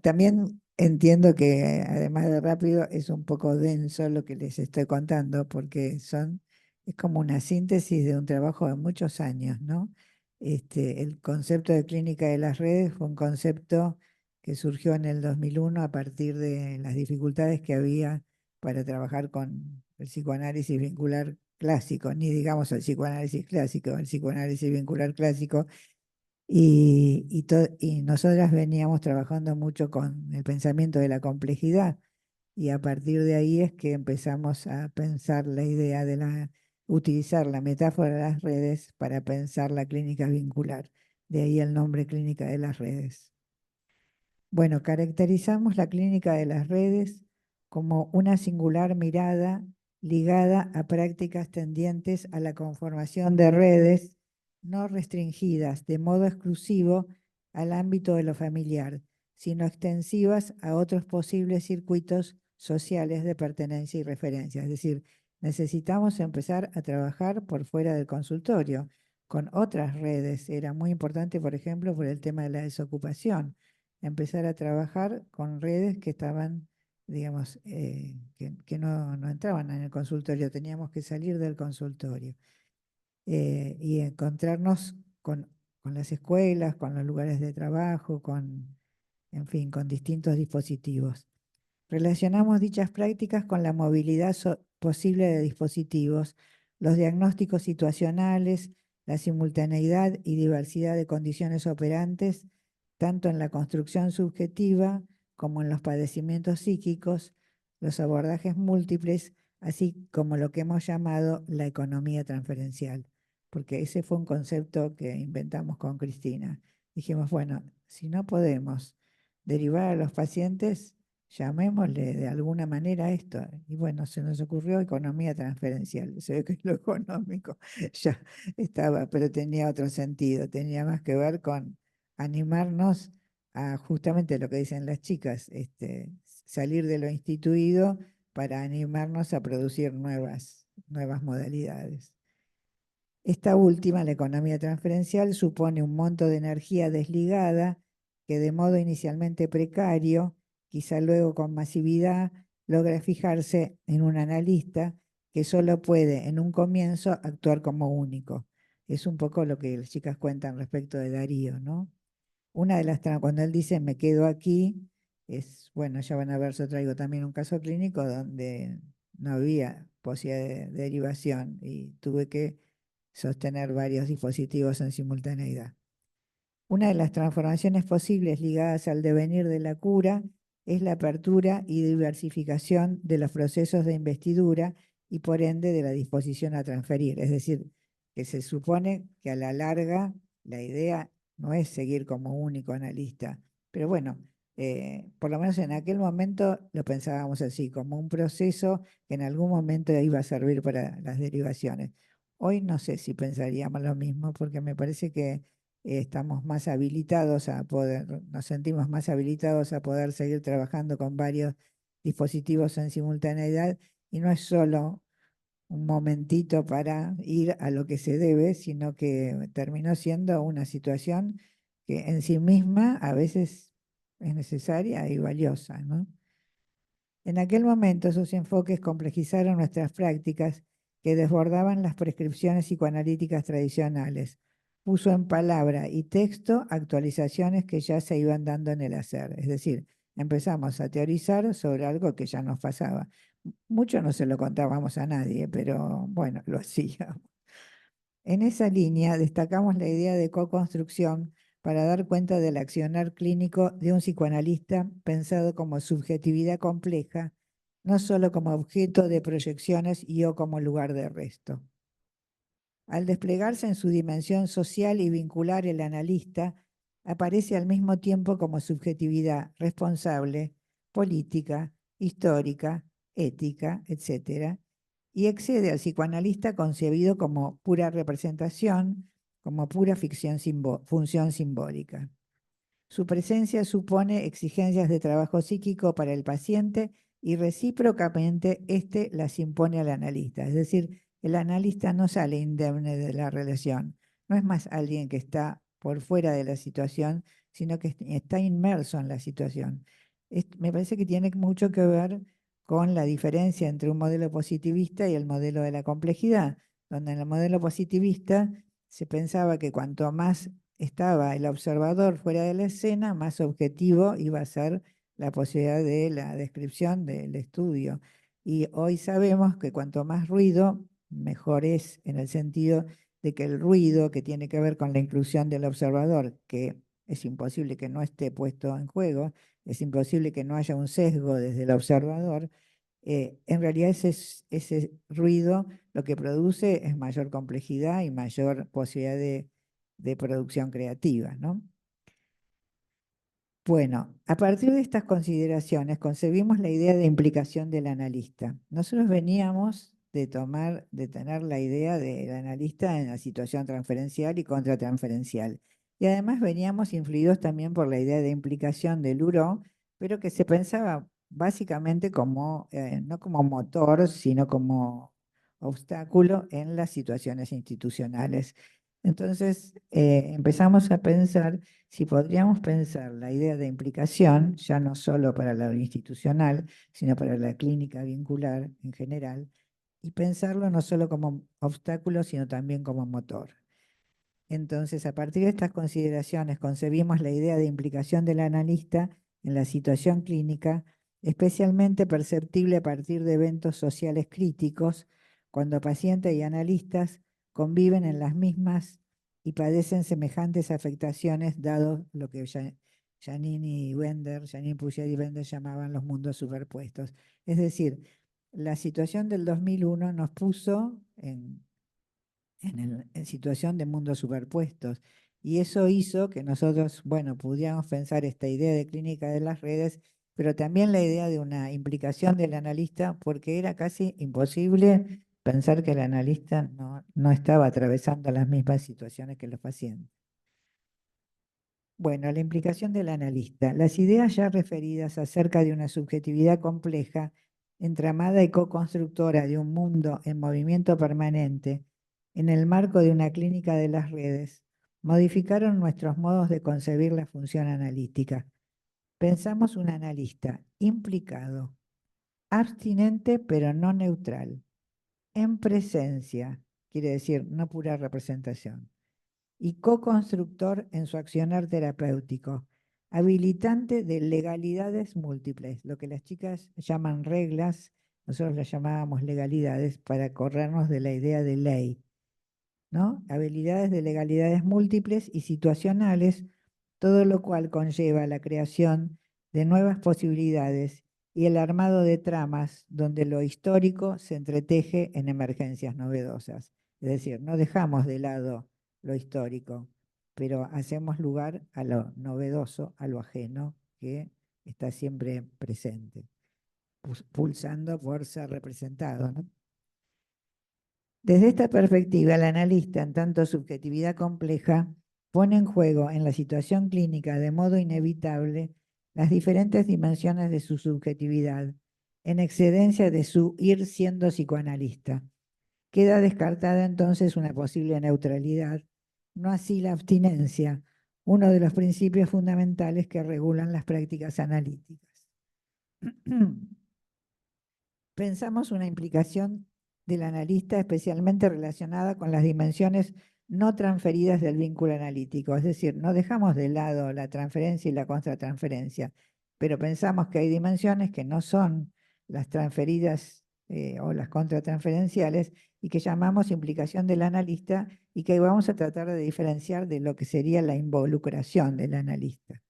también entiendo que además de rápido es un poco denso lo que les estoy contando, porque es como una síntesis de un trabajo de muchos años, ¿no? El concepto de clínica de las redes fue un concepto que surgió en el 2001 a partir de las dificultades que había para trabajar con el psicoanálisis vincular clásico, ni digamos el psicoanálisis clásico, el psicoanálisis vincular clásico. Y nosotras veníamos trabajando mucho con el pensamiento de la complejidad y a partir de ahí es que empezamos a pensar la idea de utilizar la metáfora de las redes para pensar la clínica vincular. De ahí el nombre clínica de las redes. Bueno, caracterizamos la clínica de las redes como una singular mirada ligada a prácticas tendientes a la conformación de redes no restringidas de modo exclusivo al ámbito de lo familiar, sino extensivas a otros posibles circuitos sociales de pertenencia y referencia. Es decir, necesitamos empezar a trabajar por fuera del consultorio, con otras redes. Era muy importante, por ejemplo, por el tema de la desocupación, empezar a trabajar con redes que estaban digamos, que no entraban en el consultorio, teníamos que salir del consultorio y encontrarnos con las escuelas, con los lugares de trabajo, en fin, con distintos dispositivos. Relacionamos dichas prácticas con la movilidad posible de dispositivos, los diagnósticos situacionales, la simultaneidad y diversidad de condiciones operantes, tanto en la construcción subjetiva como en los padecimientos psíquicos, los abordajes múltiples, así como lo que hemos llamado la economía transferencial, porque ese fue un concepto que inventamos con Cristina. Dijimos, bueno, si no podemos derivar a los pacientes, llamémosle de alguna manera a esto. Y bueno, se nos ocurrió economía transferencial. Se ve que lo económico ya estaba, pero tenía otro sentido, tenía más que ver con animarnos a justamente lo que dicen las chicas, salir de lo instituido para animarnos a producir nuevas modalidades. Esta última, la economía transferencial, supone un monto de energía desligada que de modo inicialmente precario, quizá luego con masividad, logra fijarse en un analista que solo puede en un comienzo actuar como único. Es un poco lo que las chicas cuentan respecto de Darío, ¿no? Una de las, cuando él dice me quedo aquí, bueno, ya van a ver, yo traigo también un caso clínico donde no había posibilidad de derivación y tuve que sostener varios dispositivos en simultaneidad. Una de las transformaciones posibles ligadas al devenir de la cura es la apertura y diversificación de los procesos de investidura y por ende de la disposición a transferir. Es decir, que se supone que a la larga la idea no es seguir como único analista, pero bueno, por lo menos en aquel momento lo pensábamos así, como un proceso que en algún momento iba a servir para las derivaciones. Hoy no sé si pensaríamos lo mismo, porque me parece que estamos más habilitados a poder, nos sentimos más habilitados a poder seguir trabajando con varios dispositivos en simultaneidad y no es solo un momentito para ir a lo que se debe, sino que terminó siendo una situación que en sí misma a veces es necesaria y valiosa, ¿no? En aquel momento esos enfoques complejizaron nuestras prácticas que desbordaban las prescripciones psicoanalíticas tradicionales. Puso en palabra y texto actualizaciones que ya se iban dando en el hacer. Es decir, empezamos a teorizar sobre algo que ya nos pasaba. Mucho no se lo contábamos a nadie, pero bueno, lo hacíamos. En esa línea destacamos la idea de co-construcción para dar cuenta del accionar clínico de un psicoanalista pensado como subjetividad compleja, no solo como objeto de proyecciones y o como lugar de resto. Al desplegarse en su dimensión social y vincular, el analista aparece al mismo tiempo como subjetividad responsable, política, histórica, ética, etc., y excede al psicoanalista concebido como pura representación, como pura función simbólica. Su presencia supone exigencias de trabajo psíquico para el paciente y recíprocamente éste las impone al analista. Es decir, el analista no sale indemne de la relación, no es más alguien que está por fuera de la situación, sino que está inmerso en la situación. Me parece que tiene mucho que ver con la diferencia entre un modelo positivista y el modelo de la complejidad, donde en el modelo positivista se pensaba que cuanto más estaba el observador fuera de la escena, más objetivo iba a ser la posibilidad de la descripción del estudio. Y hoy sabemos que cuanto más ruido, mejor es, en el sentido de que el ruido que tiene que ver con la inclusión del observador, que es imposible que no esté puesto en juego, es imposible que no haya un sesgo desde el observador, en realidad ese ruido lo que produce es mayor complejidad y mayor posibilidad de producción creativa, ¿no? Bueno, a partir de estas consideraciones concebimos la idea de implicación del analista. Nosotros veníamos de tener la idea del analista en la situación transferencial y contratransferencial. Y además veníamos influidos también por la idea de implicación del URO, pero que se pensaba básicamente como, no como motor, sino como obstáculo en las situaciones institucionales. Entonces, empezamos a pensar si podríamos pensar la idea de implicación, ya no solo para lo institucional, sino para la clínica vincular en general, y pensarlo no solo como obstáculo, sino también como motor. Entonces, a partir de estas consideraciones, concebimos la idea de implicación del analista en la situación clínica, especialmente perceptible a partir de eventos sociales críticos, cuando pacientes y analistas conviven en las mismas y padecen semejantes afectaciones, dado lo que Janine Pouchet y Bender llamaban los mundos superpuestos. Es decir, la situación del 2001 nos puso en situación de mundos superpuestos. Y eso hizo que nosotros, bueno, pudiéramos pensar esta idea de clínica de las redes, pero también la idea de una implicación del analista, porque era casi imposible pensar que el analista no estaba atravesando las mismas situaciones que los pacientes. Bueno, la implicación del analista. Las ideas ya referidas acerca de una subjetividad compleja, entramada y co-constructora de un mundo en movimiento permanente, en el marco de una clínica de las redes, modificaron nuestros modos de concebir la función analítica. Pensamos un analista implicado, abstinente pero no neutral, en presencia, quiere decir no pura representación, y co-constructor en su accionar terapéutico, habilitante de legalidades múltiples, lo que las chicas llaman reglas, nosotros las llamábamos legalidades para corrernos de la idea de ley, ¿no? Habilidades de legalidades múltiples y situacionales, todo lo cual conlleva la creación de nuevas posibilidades y el armado de tramas donde lo histórico se entreteje en emergencias novedosas. Es decir, no dejamos de lado lo histórico, pero hacemos lugar a lo novedoso, a lo ajeno, que está siempre presente, pulsando por ser representado, ¿no? Desde esta perspectiva, el analista, en tanto subjetividad compleja, pone en juego en la situación clínica de modo inevitable las diferentes dimensiones de su subjetividad, en excedencia de su ir siendo psicoanalista. Queda descartada entonces una posible neutralidad, no así la abstinencia, uno de los principios fundamentales que regulan las prácticas analíticas. Pensamos una implicación del analista especialmente relacionada con las dimensiones no transferidas del vínculo analítico, es decir, no dejamos de lado la transferencia y la contratransferencia, pero pensamos que hay dimensiones que no son las transferidas o las contratransferenciales y que llamamos implicación del analista y que vamos a tratar de diferenciar de lo que sería la involucración del analista.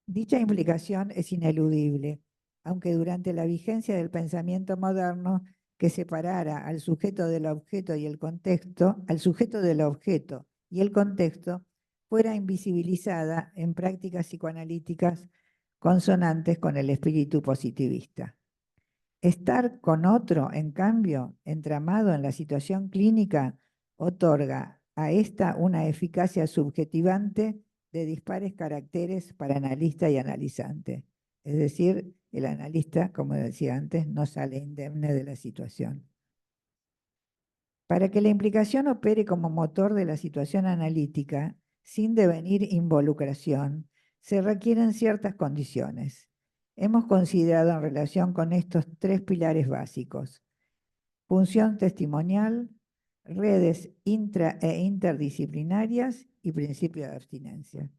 Dicha implicación es ineludible, aunque durante la vigencia del pensamiento moderno que separara al sujeto del objeto y el contexto, al sujeto del objeto y el contexto, fuera invisibilizada en prácticas psicoanalíticas consonantes con el espíritu positivista. Estar con otro, en cambio, entramado en la situación clínica, otorga a esta una eficacia subjetivante de dispares caracteres para analista y analizante. Es decir, el analista, como decía antes, no sale indemne de la situación. Para que la implicación opere como motor de la situación analítica, sin devenir involucración, se requieren ciertas condiciones. Hemos considerado en relación con estos tres pilares básicos: función testimonial, redes intra e interdisciplinarias y principio de abstinencia.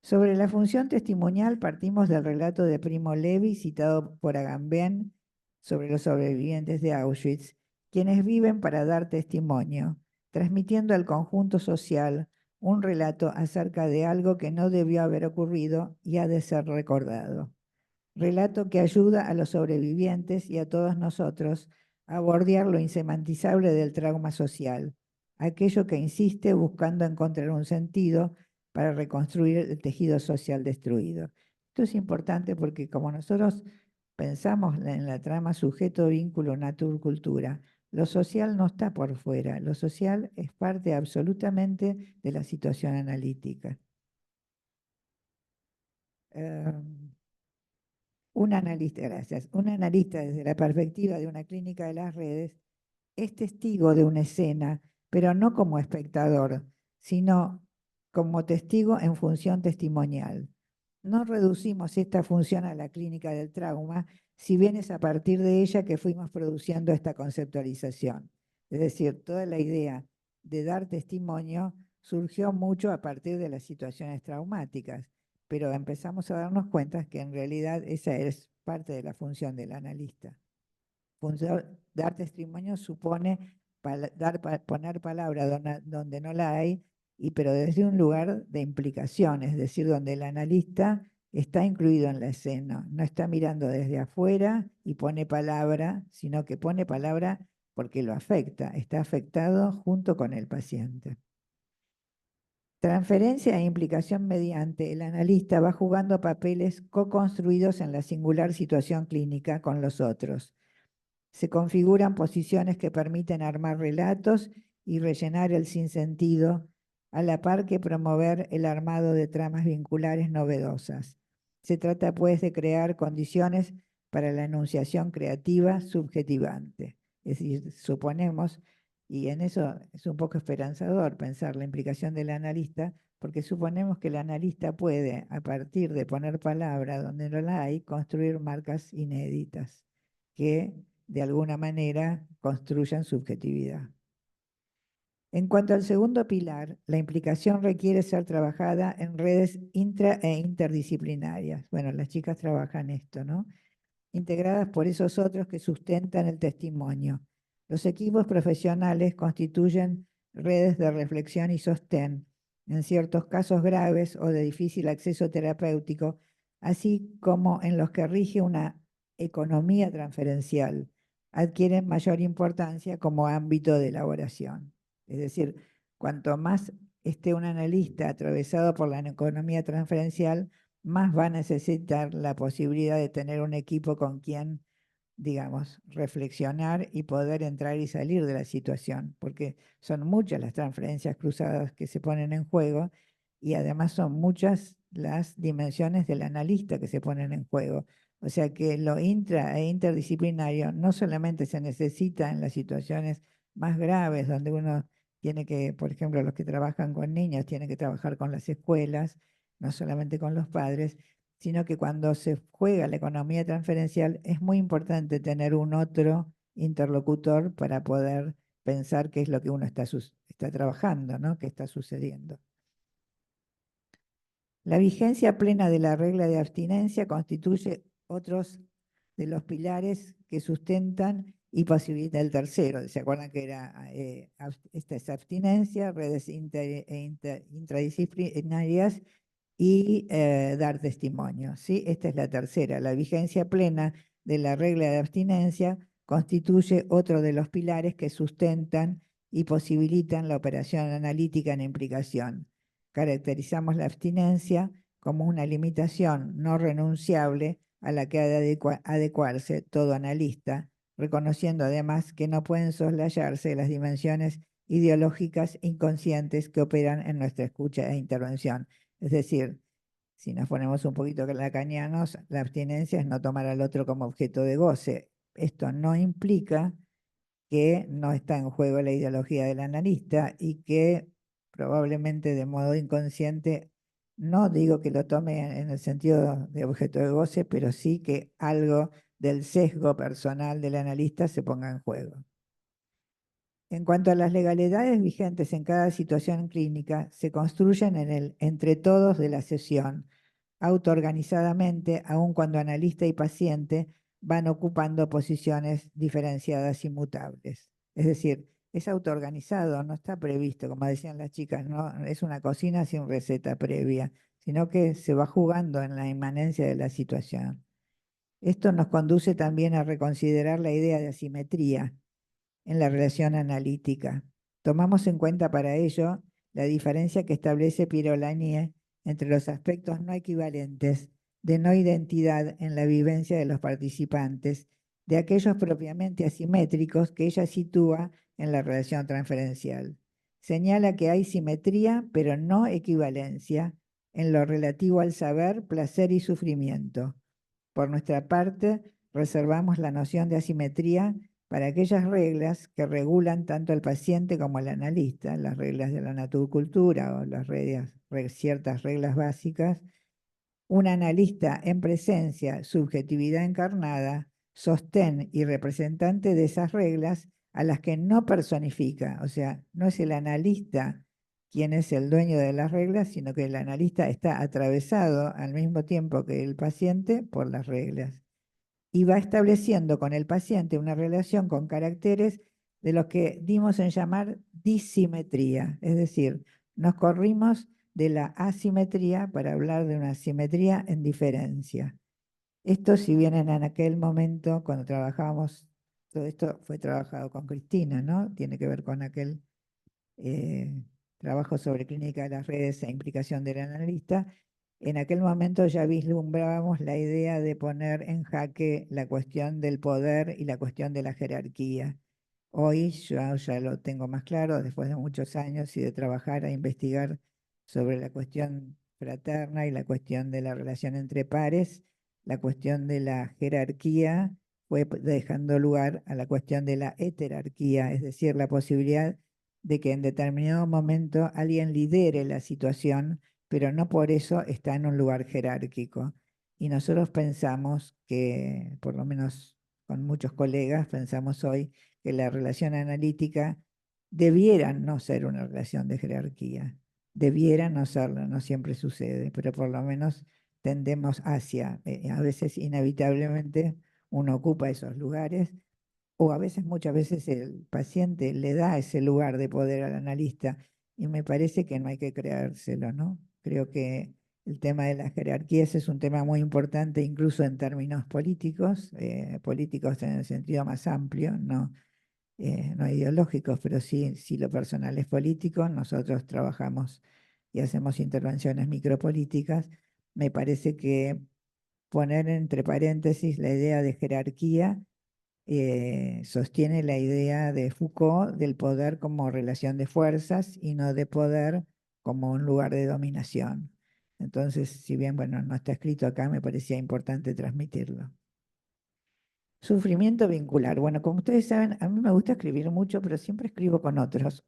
Sobre la función testimonial partimos del relato de Primo Levi citado por Agamben sobre los sobrevivientes de Auschwitz, quienes viven para dar testimonio, transmitiendo al conjunto social un relato acerca de algo que no debió haber ocurrido y ha de ser recordado. Relato que ayuda a los sobrevivientes y a todos nosotros a bordear lo insemantizable del trauma social, aquello que insiste buscando encontrar un sentido para reconstruir el tejido social destruido. Esto es importante porque como nosotros pensamos en la trama sujeto, vínculo, natur-cultura, lo social no está por fuera, lo social es parte absolutamente de la situación analítica. Un analista, gracias, un analista desde la perspectiva de una clínica de las redes es testigo de una escena, pero no como espectador, sino como testigo en función testimonial. No reducimos esta función a la clínica del trauma, si bien es a partir de ella que fuimos produciendo esta conceptualización. Es decir, toda la idea de dar testimonio surgió mucho a partir de las situaciones traumáticas, pero empezamos a darnos cuenta que en realidad esa es parte de la función del analista. Dar testimonio supone poner palabra donde no la hay, pero desde un lugar de implicación, es decir, donde el analista está incluido en la escena, no está mirando desde afuera y pone palabra, sino que pone palabra porque lo afecta, está afectado junto con el paciente. Transferencia e implicación mediante el analista va jugando papeles co-construidos en la singular situación clínica con los otros. Se configuran posiciones que permiten armar relatos y rellenar el sinsentido, a la par que promover el armado de tramas vinculares novedosas. Se trata, pues, de crear condiciones para la enunciación creativa subjetivante. Es decir, suponemos, y en eso es un poco esperanzador pensar la implicación del analista, porque suponemos que el analista puede, a partir de poner palabra donde no la hay, construir marcas inéditas que de alguna manera construyan subjetividad. En cuanto al segundo pilar, la implicación requiere ser trabajada en redes intra e interdisciplinarias. Bueno, las chicas trabajan esto, ¿no? Integradas por esos otros que sustentan el testimonio. Los equipos profesionales constituyen redes de reflexión y sostén, en ciertos casos graves o de difícil acceso terapéutico, así como en los que rige una economía transferencial, adquieren mayor importancia como ámbito de elaboración. Es decir, cuanto más esté un analista atravesado por la economía transferencial, más va a necesitar la posibilidad de tener un equipo con quien, digamos, reflexionar y poder entrar y salir de la situación, porque son muchas las transferencias cruzadas que se ponen en juego y además son muchas las dimensiones del analista que se ponen en juego. O sea que lo intra e interdisciplinario no solamente se necesita en las situaciones más graves, donde uno tiene que, por ejemplo, los que trabajan con niños tienen que trabajar con las escuelas, no solamente con los padres, sino que cuando se juega la economía transferencial es muy importante tener un otro interlocutor para poder pensar qué es lo que uno está trabajando, ¿no? ¿Qué está sucediendo? La vigencia plena de la regla de abstinencia constituye otros de los pilares que sustentan y posibilitan el tercero. ¿Se acuerdan que era esta es abstinencia, redes intradisciplinarias y dar testimonio? ¿Sí? Esta es la tercera. La vigencia plena de la regla de abstinencia constituye otro de los pilares que sustentan y posibilitan la operación analítica en implicación. Caracterizamos la abstinencia como una limitación no renunciable a la que ha de adecuarse todo analista, reconociendo además que no pueden soslayarse las dimensiones ideológicas inconscientes que operan en nuestra escucha e intervención. Es decir, si nos ponemos un poquito lacanianos, la abstinencia es no tomar al otro como objeto de goce. Esto no implica que no está en juego la ideología del analista y que probablemente de modo inconsciente, no digo que lo tome en el sentido de objeto de goce, pero sí que algo del sesgo personal del analista se ponga en juego. En cuanto a las legalidades vigentes en cada situación clínica, se construyen en el entre todos de la sesión, autoorganizadamente, aun cuando analista y paciente van ocupando posiciones diferenciadas y mutables. Es decir, es autoorganizado, no está previsto, como decían las chicas, no es una cocina sin receta previa, sino que se va jugando en la inmanencia de la situación. Esto nos conduce también a reconsiderar la idea de asimetría en la relación analítica. Tomamos en cuenta para ello la diferencia que establece Piero Lanier entre los aspectos no equivalentes de no identidad en la vivencia de los participantes, de aquellos propiamente asimétricos que ella sitúa en la relación transferencial. Señala que hay simetría, pero no equivalencia, en lo relativo al saber, placer y sufrimiento. Por nuestra parte, reservamos la noción de asimetría para aquellas reglas que regulan tanto al paciente como al analista, las reglas de la naturcultura o las ciertas reglas básicas. Un analista en presencia, subjetividad encarnada, sostén y representante de esas reglas a las que no personifica. O sea, no es el analista quien es el dueño de las reglas, sino que el analista está atravesado al mismo tiempo que el paciente por las reglas. Y va estableciendo con el paciente una relación con caracteres de los que dimos en llamar disimetría. Es decir, nos corrimos de la asimetría para hablar de una simetría en diferencia. Esto, si bien en aquel momento, cuando trabajábamos, todo esto fue trabajado con Cristina, ¿no? Tiene que ver con aquel trabajo sobre clínica de las redes e implicación del analista. En aquel momento ya vislumbrábamos la idea de poner en jaque la cuestión del poder y la cuestión de la jerarquía. Hoy yo ya lo tengo más claro, después de muchos años y de trabajar e investigar sobre la cuestión fraterna y la cuestión de la relación entre pares, la cuestión de la jerarquía fue dejando lugar a la cuestión de la heterarquía, es decir, la posibilidad de que en determinado momento alguien lidere la situación, pero no por eso está en un lugar jerárquico. Y nosotros pensamos que, por lo menos con muchos colegas, pensamos hoy que la relación analítica debiera no ser una relación de jerarquía, debiera no serlo, no siempre sucede, pero por lo menos tendemos hacia, a veces inevitablemente uno ocupa esos lugares, o a veces, muchas veces el paciente le da ese lugar de poder al analista, y me parece que no hay que creérselo, ¿no? Creo que el tema de las jerarquías es un tema muy importante, incluso en términos políticos, políticos en el sentido más amplio, no ideológicos, pero sí lo personal es político. Nosotros trabajamos y hacemos intervenciones micropolíticas. Me parece que poner entre paréntesis la idea de jerarquía sostiene la idea de Foucault del poder como relación de fuerzas y no de poder como un lugar de dominación. Entonces, si bien, bueno, no está escrito acá, me parecía importante transmitirlo. Sufrimiento vincular. Bueno, como ustedes saben, a mí me gusta escribir mucho, pero siempre escribo con otros,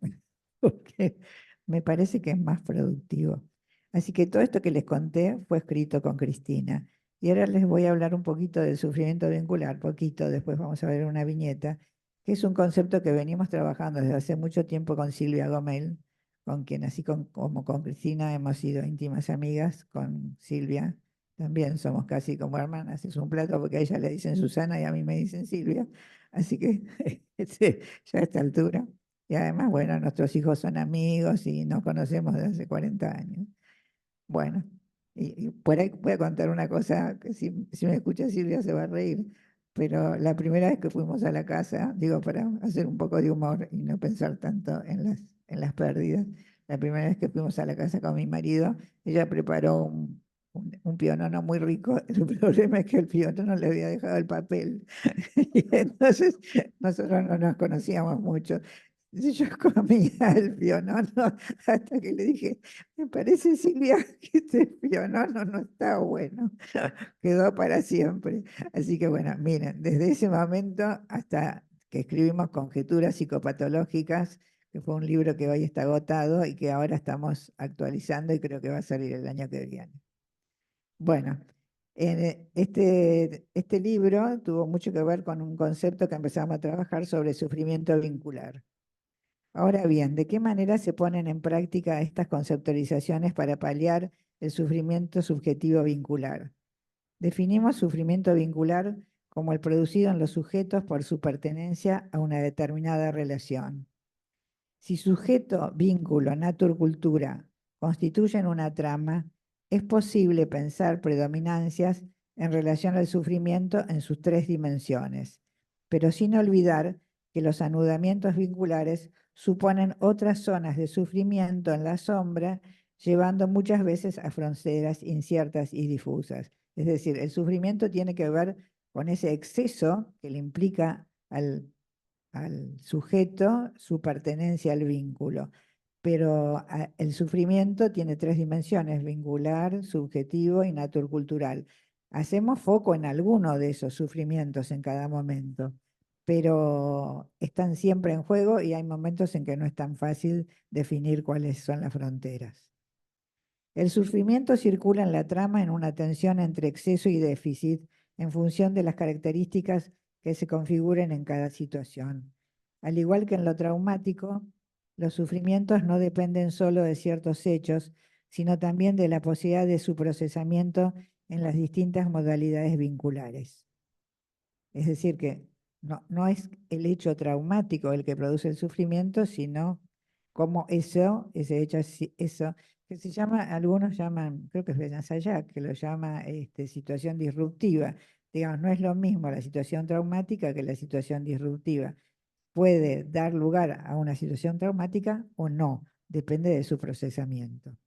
porque me parece que es más productivo. Así que todo esto que les conté fue escrito con Cristina. Y ahora les voy a hablar un poquito del sufrimiento vincular, poquito, después vamos a ver una viñeta, que es un concepto que venimos trabajando desde hace mucho tiempo con Silvia Gomel, con quien así como con Cristina hemos sido íntimas amigas, con Silvia también somos casi como hermanas, es un plato porque a ella le dicen Susana y a mí me dicen Silvia, así que sí, ya a esta altura. Y además, bueno, nuestros hijos son amigos y nos conocemos desde hace 40 años. Bueno, y por ahí voy a contar una cosa que si me escucha Silvia se va a reír, pero la primera vez que fuimos a la casa, digo, para hacer un poco de humor y no pensar tanto en las pérdidas, la primera vez que fuimos a la casa con mi marido, ella preparó un pionono muy rico. El problema es que el pionono le había dejado el papel. Y entonces nosotros no nos conocíamos mucho. Yo comía el pionono hasta que le dije, me parece, Silvia, que este pionono no está bueno. Quedó para siempre. Así que bueno, miren, desde ese momento hasta que escribimos Conjeturas Psicopatológicas, que fue un libro que hoy está agotado y que ahora estamos actualizando y creo que va a salir el año que viene. Bueno, este libro tuvo mucho que ver con un concepto que empezamos a trabajar sobre sufrimiento vincular. Ahora bien, ¿de qué manera se ponen en práctica estas conceptualizaciones para paliar el sufrimiento subjetivo vincular? Definimos sufrimiento vincular como el producido en los sujetos por su pertenencia a una determinada relación. Si sujeto, vínculo, naturcultura constituyen una trama, es posible pensar predominancias en relación al sufrimiento en sus tres dimensiones, pero sin olvidar que los anudamientos vinculares suponen otras zonas de sufrimiento en la sombra, llevando muchas veces a fronteras inciertas y difusas. Es decir, el sufrimiento tiene que ver con ese exceso que le implica al sujeto su pertenencia al vínculo. Pero el sufrimiento tiene tres dimensiones: vincular, subjetivo y naturcultural. Hacemos foco en alguno de esos sufrimientos en cada momento, pero están siempre en juego y hay momentos en que no es tan fácil definir cuáles son las fronteras. El sufrimiento circula en la trama en una tensión entre exceso y déficit en función de las características que se configuren en cada situación. Al igual que en lo traumático, los sufrimientos no dependen solo de ciertos hechos, sino también de la posibilidad de su procesamiento en las distintas modalidades vinculares. Es decir, que no es el hecho traumático el que produce el sufrimiento, sino cómo ese hecho, eso, que se llama, algunos llaman, creo que es Beñat Sayak, que lo llama situación disruptiva. Digamos, no es lo mismo la situación traumática que la situación disruptiva. Puede dar lugar a una situación traumática o no, depende de su procesamiento.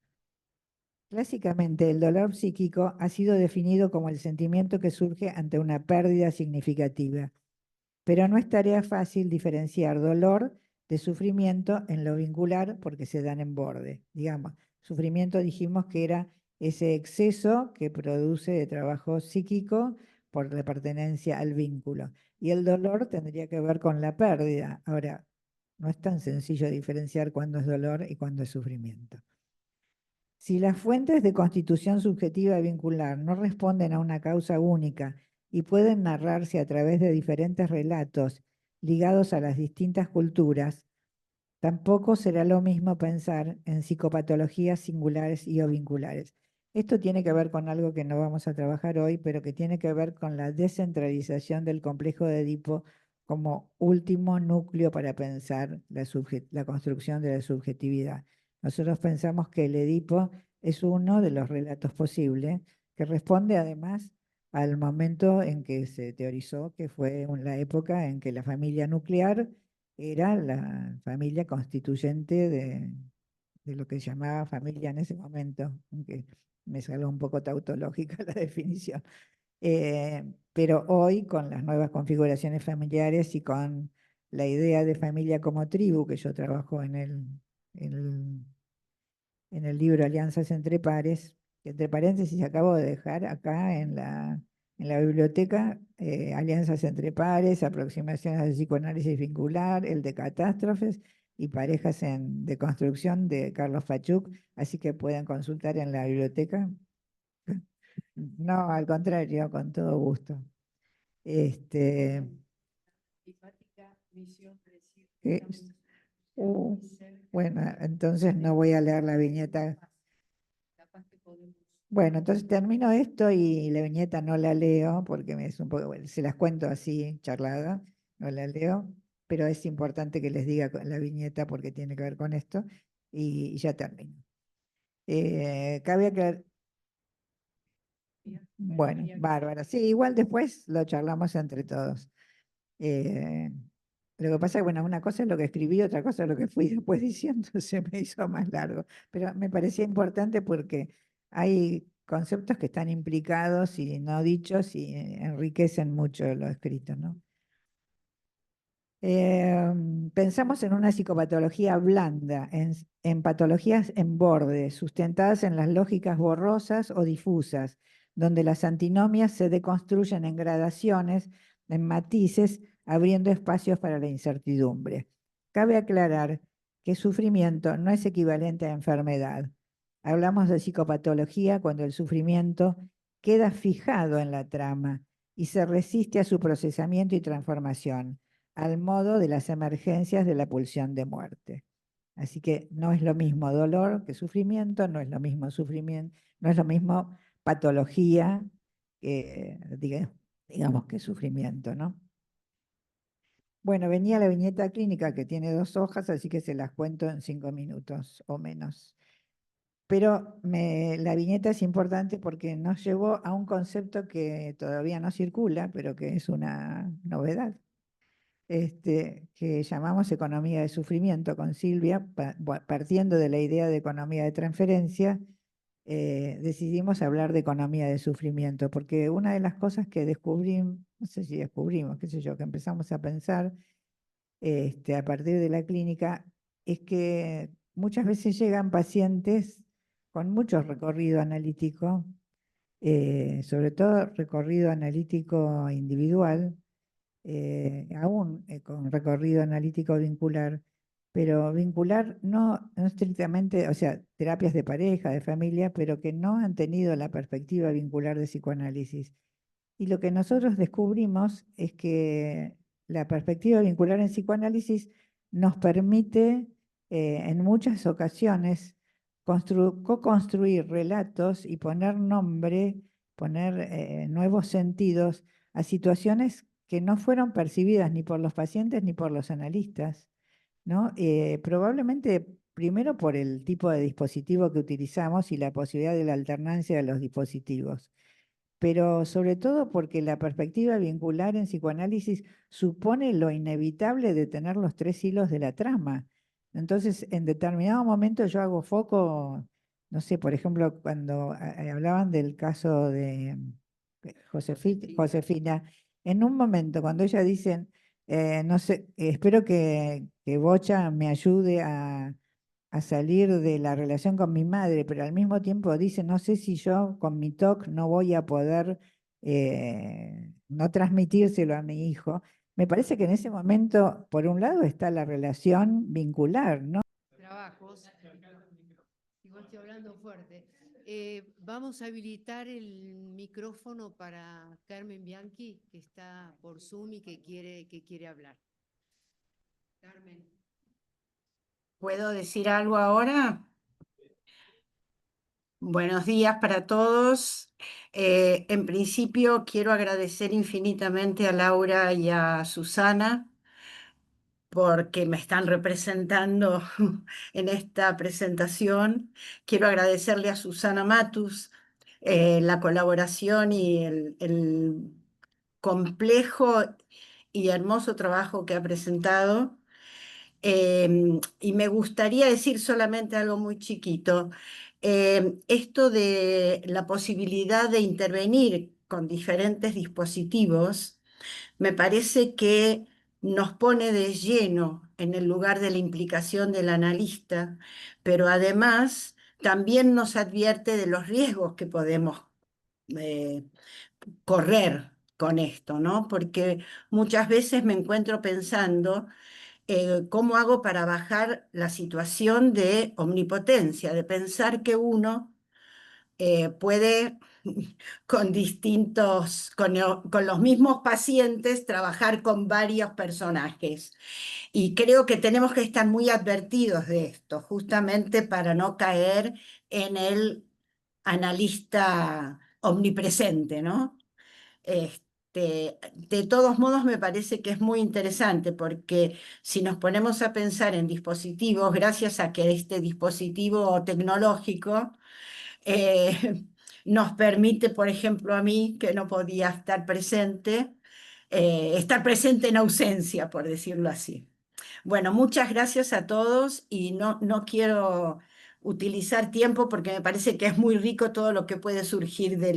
Clásicamente, el dolor psíquico ha sido definido como el sentimiento que surge ante una pérdida significativa, pero no es tarea fácil diferenciar dolor de sufrimiento en lo vincular porque se dan en borde. Digamos, sufrimiento dijimos que era ese exceso que produce de trabajo psíquico por la pertenencia al vínculo. Y el dolor tendría que ver con la pérdida. Ahora, no es tan sencillo diferenciar cuándo es dolor y cuándo es sufrimiento. Si las fuentes de constitución subjetiva vincular no responden a una causa única y pueden narrarse a través de diferentes relatos ligados a las distintas culturas, tampoco será lo mismo pensar en psicopatologías singulares y o vinculares. Esto tiene que ver con algo que no vamos a trabajar hoy, pero que tiene que ver con la descentralización del complejo de Edipo como último núcleo para pensar la construcción de la subjetividad. Nosotros pensamos que el Edipo es uno de los relatos posibles, que responde además al momento en que se teorizó que fue la época en que la familia nuclear era la familia constituyente de lo que se llamaba familia en ese momento, aunque me salió un poco tautológica la definición. Pero hoy, con las nuevas configuraciones familiares y con la idea de familia como tribu, que yo trabajo en el libro Alianzas entre Pares, que entre paréntesis acabo de dejar acá en la biblioteca, Alianzas entre Pares, aproximaciones de psicoanálisis vincular, el de catástrofes y parejas de construcción de Carlos Pachuk, así que pueden consultar en la biblioteca. No, al contrario, con todo gusto. Este, eh, bueno, entonces no voy a leer la viñeta. Bueno, entonces termino esto y la viñeta no la leo porque es un poco, bueno, se las cuento así, charlada, no la leo, pero es importante que les diga la viñeta porque tiene que ver con esto y ya termino. Cabe aclarar. Bueno, bárbaro. Sí, igual después lo charlamos entre todos. Eh, lo que pasa es que, bueno, una cosa es lo que escribí, otra cosa es lo que fui después diciendo, se me hizo más largo. Pero me parecía importante porque hay conceptos que están implicados y no dichos y enriquecen mucho lo escrito, ¿no? Pensamos en una psicopatología blanda, en patologías en borde, sustentadas en las lógicas borrosas o difusas, donde las antinomias se deconstruyen en gradaciones, en matices, abriendo espacios para la incertidumbre. Cabe aclarar que sufrimiento no es equivalente a enfermedad. Hablamos de psicopatología cuando el sufrimiento queda fijado en la trama y se resiste a su procesamiento y transformación al modo de las emergencias de la pulsión de muerte. Así que no es lo mismo dolor que sufrimiento, no es lo mismo sufrimiento, no es lo mismo patología que, digamos, que sufrimiento, ¿no? Bueno, venía la viñeta clínica que tiene 2 hojas, así que se las cuento en 5 minutos o menos. Pero la viñeta es importante porque nos llevó a un concepto que todavía no circula, pero que es una novedad. Que llamamos economía de sufrimiento con Silvia, partiendo de la idea de economía de transferencia, decidimos hablar de economía de sufrimiento, porque una de las cosas que descubrimos, no sé si descubrimos, qué sé yo, que empezamos a pensar a partir de la clínica, es que muchas veces llegan pacientes con mucho recorrido analítico, sobre todo recorrido analítico individual, aún con recorrido analítico vincular, pero vincular no estrictamente, o sea, terapias de pareja, de familia, pero que no han tenido la perspectiva vincular de psicoanálisis. Y lo que nosotros descubrimos es que la perspectiva vincular en psicoanálisis nos permite en muchas ocasiones co-construir relatos y poner nombre, poner nuevos sentidos a situaciones que no fueron percibidas ni por los pacientes ni por los analistas, ¿no? Probablemente primero por el tipo de dispositivo que utilizamos y la posibilidad de la alternancia de los dispositivos, pero sobre todo porque la perspectiva vincular en psicoanálisis supone lo inevitable de tener los tres hilos de la trama. Entonces, en determinado momento yo hago foco, no sé, por ejemplo, cuando hablaban del caso de Josefina, en un momento cuando ella dicen, no sé, espero que Bocha me ayude a salir de la relación con mi madre, pero al mismo tiempo dice, no sé si yo con mi TOC no voy a poder no transmitírselo a mi hijo. Me parece que en ese momento, por un lado, está la relación vincular, ¿no? Trabajos. Igual estoy hablando fuerte. Vamos a habilitar el micrófono para Carmen Bianchi, que está por Zoom y que quiere hablar. Carmen. ¿Puedo decir algo ahora? Buenos días para todos. En principio quiero agradecer infinitamente a Laura y a Susana porque me están representando en esta presentación. Quiero agradecerle a Susana Matus la colaboración y el complejo y hermoso trabajo que ha presentado. Y me gustaría decir solamente algo muy chiquito. Esto de la posibilidad de intervenir con diferentes dispositivos, me parece que nos pone de lleno en el lugar de la implicación del analista, pero además también nos advierte de los riesgos que podemos eh, correr con esto, ¿no? Porque muchas veces me encuentro pensando ¿cómo hago para bajar la situación de omnipotencia, de pensar que uno puede con los mismos pacientes trabajar con varios personajes? Y creo que tenemos que estar muy advertidos de esto, justamente para no caer en el analista omnipresente, ¿no? De todos modos, me parece que es muy interesante porque si nos ponemos a pensar en dispositivos, gracias a que este dispositivo tecnológico nos permite, por ejemplo, a mí, que no podía estar presente en ausencia, por decirlo así. Bueno, muchas gracias a todos y no quiero utilizar tiempo porque me parece que es muy rico todo lo que puede surgir de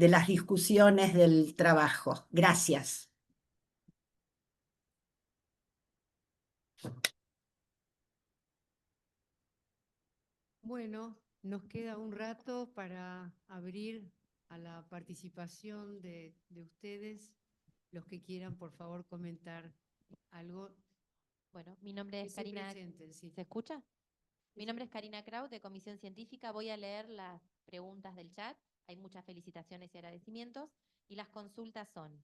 las discusiones del trabajo. Gracias. Bueno, nos queda un rato para abrir a la participación de ustedes. Los que quieran, por favor, comentar algo. Bueno, mi nombre Que es se Karina. presenten, sí. ¿Se escucha? Mi nombre es Karina Kraut, de Comisión Científica. Voy a leer las preguntas del chat. Hay muchas felicitaciones y agradecimientos. Y las consultas son: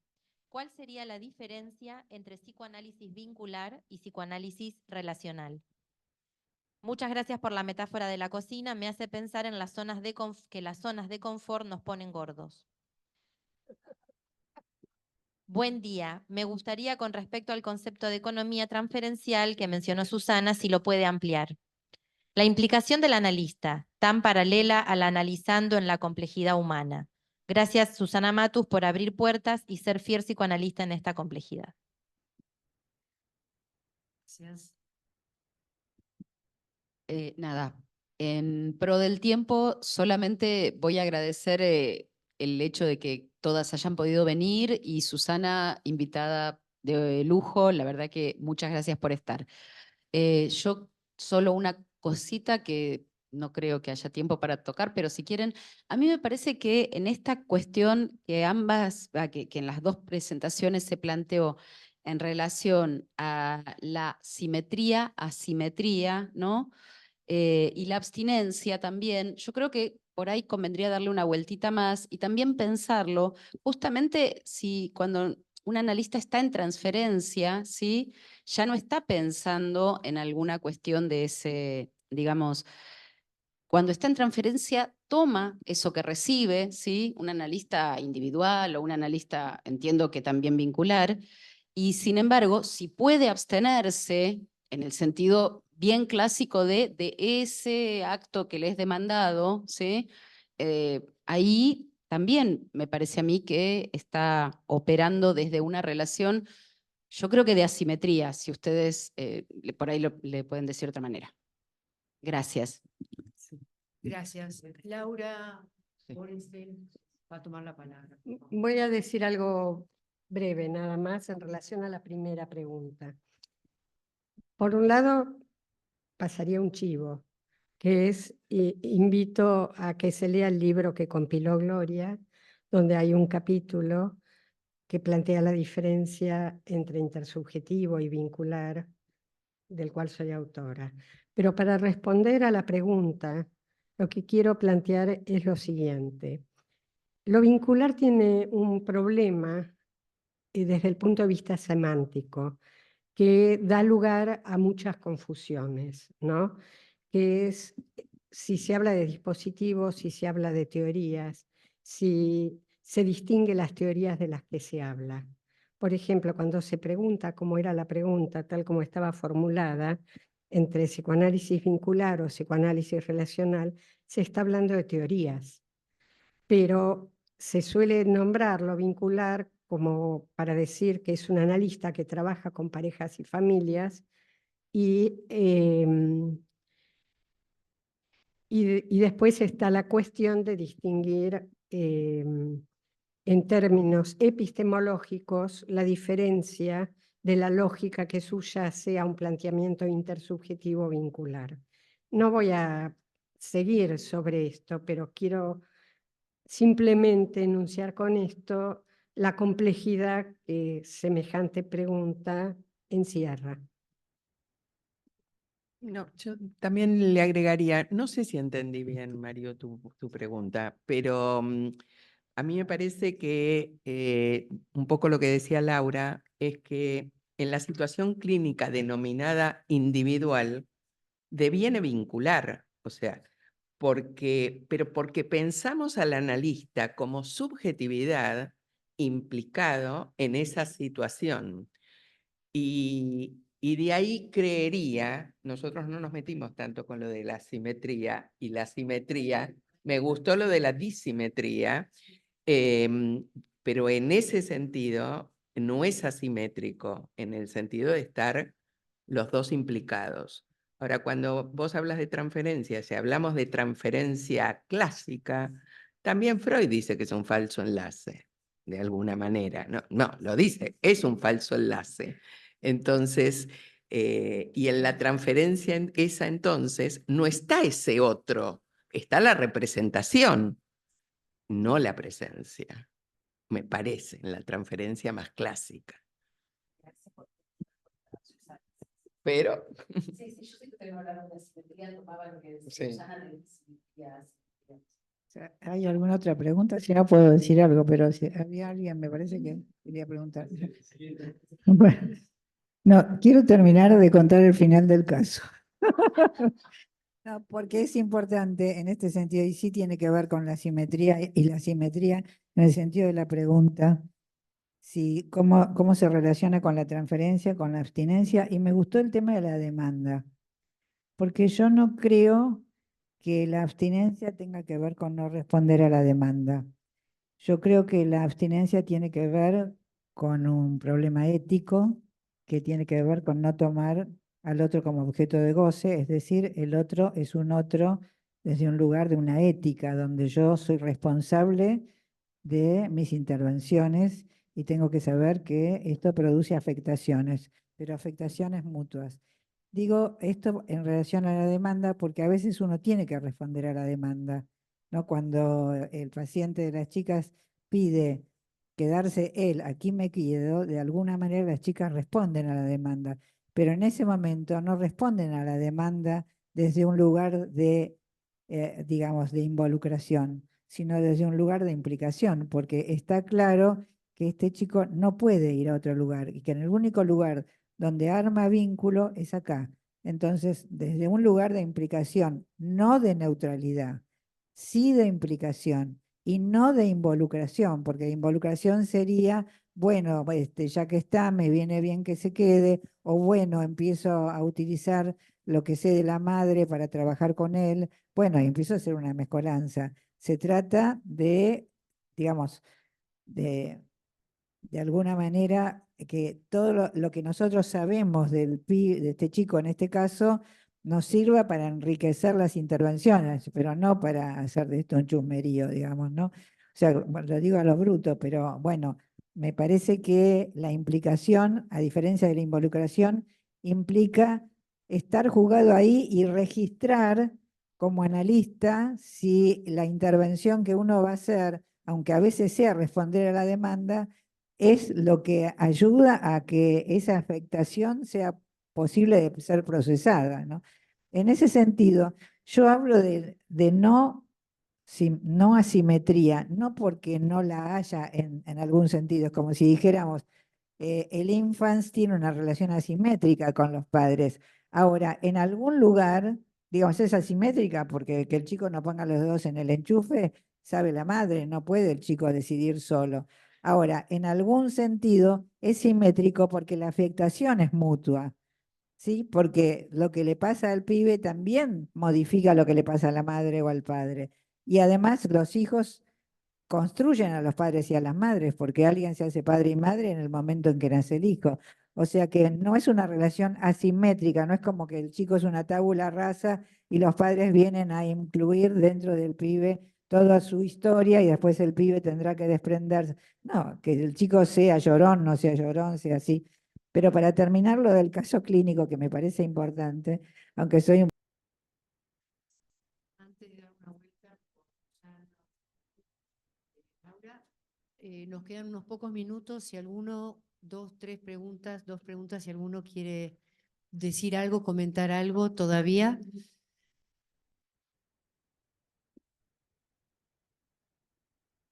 ¿cuál sería la diferencia entre psicoanálisis vincular y psicoanálisis relacional? Muchas gracias por la metáfora de la cocina. Me hace pensar en las zonas que las zonas de confort nos ponen gordos. Buen día. Me gustaría, con respecto al concepto de economía transferencial que mencionó Susana, si lo puede ampliar. La implicación del analista, tan paralela a la analizando en la complejidad humana. Gracias, Susana Matus, por abrir puertas y ser fiel psicoanalista en esta complejidad. Gracias. Nada, en pro del tiempo solamente voy a agradecer el hecho de que todas hayan podido venir y Susana, invitada de lujo, la verdad que muchas gracias por estar. Yo solo una cosita que no creo que haya tiempo para tocar, pero si quieren, a mí me parece que en esta cuestión que que en las dos presentaciones se planteó en relación a la simetría, asimetría, ¿no? Y la abstinencia también, yo creo que por ahí convendría darle una vueltita más y también pensarlo, justamente si cuando un analista está en transferencia, ¿sí? Ya no está pensando en alguna cuestión de ese, digamos, cuando está en transferencia, toma eso que recibe, ¿sí? Un analista individual o un analista, entiendo que también vincular, y sin embargo, si puede abstenerse en el sentido bien clásico de ese acto que le es demandado, ¿sí? Ahí también me parece a mí que está operando desde una relación, yo creo que de asimetría, si ustedes por ahí le pueden decir de otra manera. Gracias. Gracias. Laura Sí. Borenstein va a tomar la palabra. Voy a decir algo breve nada más en relación a la primera pregunta. Por un lado, pasaría un chivo, que es, invito a que se lea el libro que compiló Gloria, donde hay un capítulo que plantea la diferencia entre intersubjetivo y vincular, del cual soy autora. Pero para responder a la pregunta, lo que quiero plantear es lo siguiente. Lo vincular tiene un problema desde el punto de vista semántico, que da lugar a muchas confusiones, ¿no? Que es si se habla de dispositivos, si se habla de teorías, si se distingue las teorías de las que se habla. Por ejemplo, cuando se pregunta cómo era la pregunta, tal como estaba formulada, entre psicoanálisis vincular o psicoanálisis relacional, se está hablando de teorías, pero se suele nombrarlo vincular como para decir que es un analista que trabaja con parejas y familias y después está la cuestión de distinguir en términos epistemológicos la diferencia de la lógica que subyace a un planteamiento intersubjetivo vincular. No voy a seguir sobre esto, pero quiero simplemente enunciar con esto la complejidad que semejante pregunta encierra. No, yo también le agregaría, no sé si entendí bien, Mario, tu pregunta, pero a mí me parece que un poco lo que decía Laura es que en la situación clínica denominada individual deviene vincular, o sea, pero porque pensamos al analista como subjetividad implicado en esa situación. Y de ahí creería, nosotros no nos metimos tanto con lo de la simetría y la simetría, me gustó lo de la disimetría, pero en ese sentido no es asimétrico, en el sentido de estar los dos implicados. Ahora, cuando vos hablas de transferencia, si hablamos de transferencia clásica, también Freud dice que es un falso enlace, de alguna manera. No, lo dice, es un falso enlace. Entonces, y en la transferencia esa entonces no está ese otro, está la representación, no la presencia, me parece, en la transferencia más clásica. Pero... Sí, sí, yo sé que ustedes hablaron de simetría, tomaba lo que decía Sí. Susana de simetrías. O sea, ¿hay alguna otra pregunta? Si no, puedo decir algo, pero si había alguien, me parece que quería preguntar. Bueno, no, quiero terminar de contar el final del caso. No, porque es importante en este sentido, y sí tiene que ver con la simetría y la simetría en el sentido de la pregunta, si, cómo se relaciona con la transferencia, con la abstinencia, y me gustó el tema de la demanda, porque yo no creo que la abstinencia tenga que ver con no responder a la demanda. Yo creo que la abstinencia tiene que ver con un problema ético que tiene que ver con no tomar al otro como objeto de goce, es decir, el otro es un otro desde un lugar de una ética, donde yo soy responsable de mis intervenciones y tengo que saber que esto produce afectaciones, pero afectaciones mutuas. Digo esto en relación a la demanda porque a veces uno tiene que responder a la demanda, ¿no? Cuando el paciente de las chicas pide quedarse él, aquí me quedo, de alguna manera las chicas responden a la demanda, pero en ese momento no responden a la demanda desde un lugar de, digamos, de involucración, sino desde un lugar de implicación, porque está claro que este chico no puede ir a otro lugar y que en el único lugar donde arma vínculo es acá. Entonces, desde un lugar de implicación, no de neutralidad, sí de implicación y no de involucración, porque involucración sería, bueno, ya que está, me viene bien que se quede, o bueno, empiezo a utilizar lo que sé de la madre para trabajar con él, bueno, y empiezo a hacer una mezcolanza. Se trata de, digamos, de alguna manera que todo lo que nosotros sabemos de este chico en este caso nos sirva para enriquecer las intervenciones, pero no para hacer de esto un chusmerío, digamos, ¿no? O sea, lo digo a lo bruto, pero bueno, me parece que la implicación, a diferencia de la involucración, implica estar jugado ahí y registrar como analista si la intervención que uno va a hacer, aunque a veces sea responder a la demanda, es lo que ayuda a que esa afectación sea posible de ser procesada, ¿no? En ese sentido, yo hablo de no, no asimetría, no porque no la haya en algún sentido, es como si dijéramos, el infans tiene una relación asimétrica con los padres. Ahora, en algún lugar, digamos, es asimétrica porque que el chico no ponga los dedos en el enchufe, sabe la madre, no puede el chico decidir solo. Ahora, en algún sentido es simétrico porque la afectación es mutua, ¿sí? Porque lo que le pasa al pibe también modifica lo que le pasa a la madre o al padre. Y además los hijos construyen a los padres y a las madres, porque alguien se hace padre y madre en el momento en que nace el hijo. O sea que no es una relación asimétrica, no es como que el chico es una tabula rasa y los padres vienen a incluir dentro del pibe toda su historia y después el pibe tendrá que desprenderse. No, que el chico sea llorón, no sea llorón, sea así. Pero para terminar lo del caso clínico, que me parece importante, aunque soy un... Antes de dar una vuelta por Susana, Laura, nos quedan unos pocos minutos. Si alguno, dos preguntas, si alguno quiere decir algo, comentar algo todavía.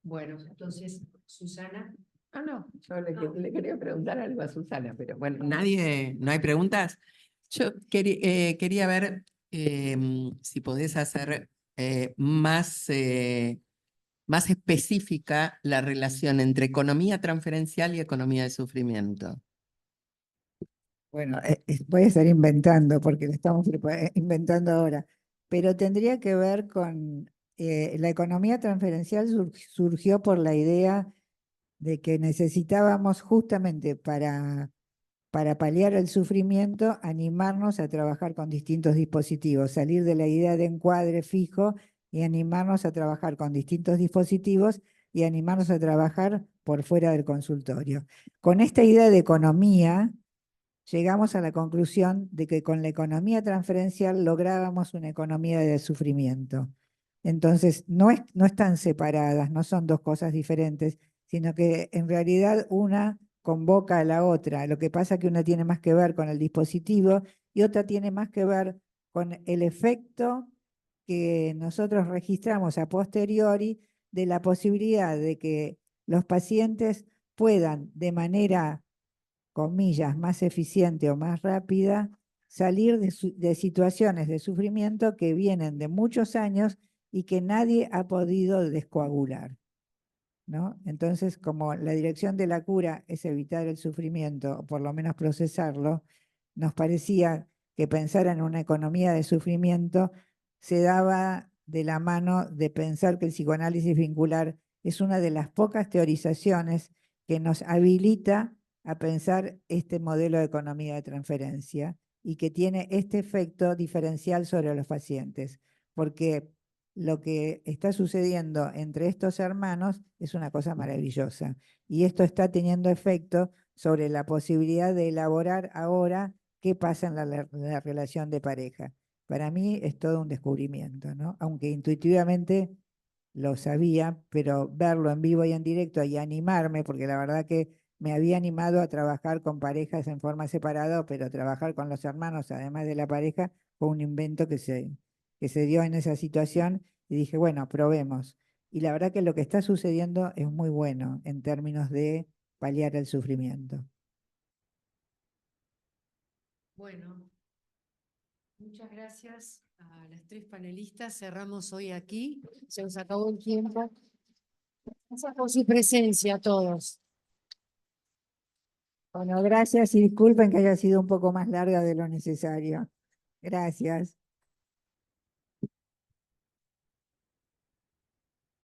Bueno, entonces, Susana. No, yo le quería preguntar algo a Susana, pero bueno, nadie, ¿no hay preguntas? Yo quería ver si podés hacer más, más específica la relación entre economía transferencial y economía de sufrimiento. Bueno, puede estar inventando, porque lo estamos inventando ahora, pero tendría que ver con la economía transferencial surgió por la idea de que necesitábamos justamente para paliar el sufrimiento, animarnos a trabajar con distintos dispositivos, salir de la idea de encuadre fijo y animarnos a trabajar con distintos dispositivos y animarnos a trabajar por fuera del consultorio. Con esta idea de economía, llegamos a la conclusión de que con la economía transferencial lográbamos una economía de sufrimiento. Entonces, no están separadas, no son dos cosas diferentes, sino que en realidad una convoca a la otra. Lo que pasa es que una tiene más que ver con el dispositivo y otra tiene más que ver con el efecto que nosotros registramos a posteriori de la posibilidad de que los pacientes puedan de manera, comillas, más eficiente o más rápida, salir de situaciones de sufrimiento que vienen de muchos años y que nadie ha podido descoagular, ¿no? Entonces, como la dirección de la cura es evitar el sufrimiento, o por lo menos procesarlo, nos parecía que pensar en una economía de sufrimiento se daba de la mano de pensar que el psicoanálisis vincular es una de las pocas teorizaciones que nos habilita a pensar este modelo de economía de transferencia y que tiene este efecto diferencial sobre los pacientes, porque lo que está sucediendo entre estos hermanos es una cosa maravillosa. Y esto está teniendo efecto sobre la posibilidad de elaborar ahora qué pasa en la relación de pareja. Para mí es todo un descubrimiento, ¿no? Aunque intuitivamente lo sabía, pero verlo en vivo y en directo y animarme, porque la verdad que me había animado a trabajar con parejas en forma separada, pero trabajar con los hermanos, además de la pareja, fue un invento que se dio en esa situación y dije, bueno, probemos. Y la verdad que lo que está sucediendo es muy bueno en términos de paliar el sufrimiento. Bueno, muchas gracias a las 3 panelistas. Cerramos hoy aquí. Se nos acabó el tiempo. Gracias por su presencia a todos. Bueno, gracias y disculpen que haya sido un poco más larga de lo necesario. Gracias.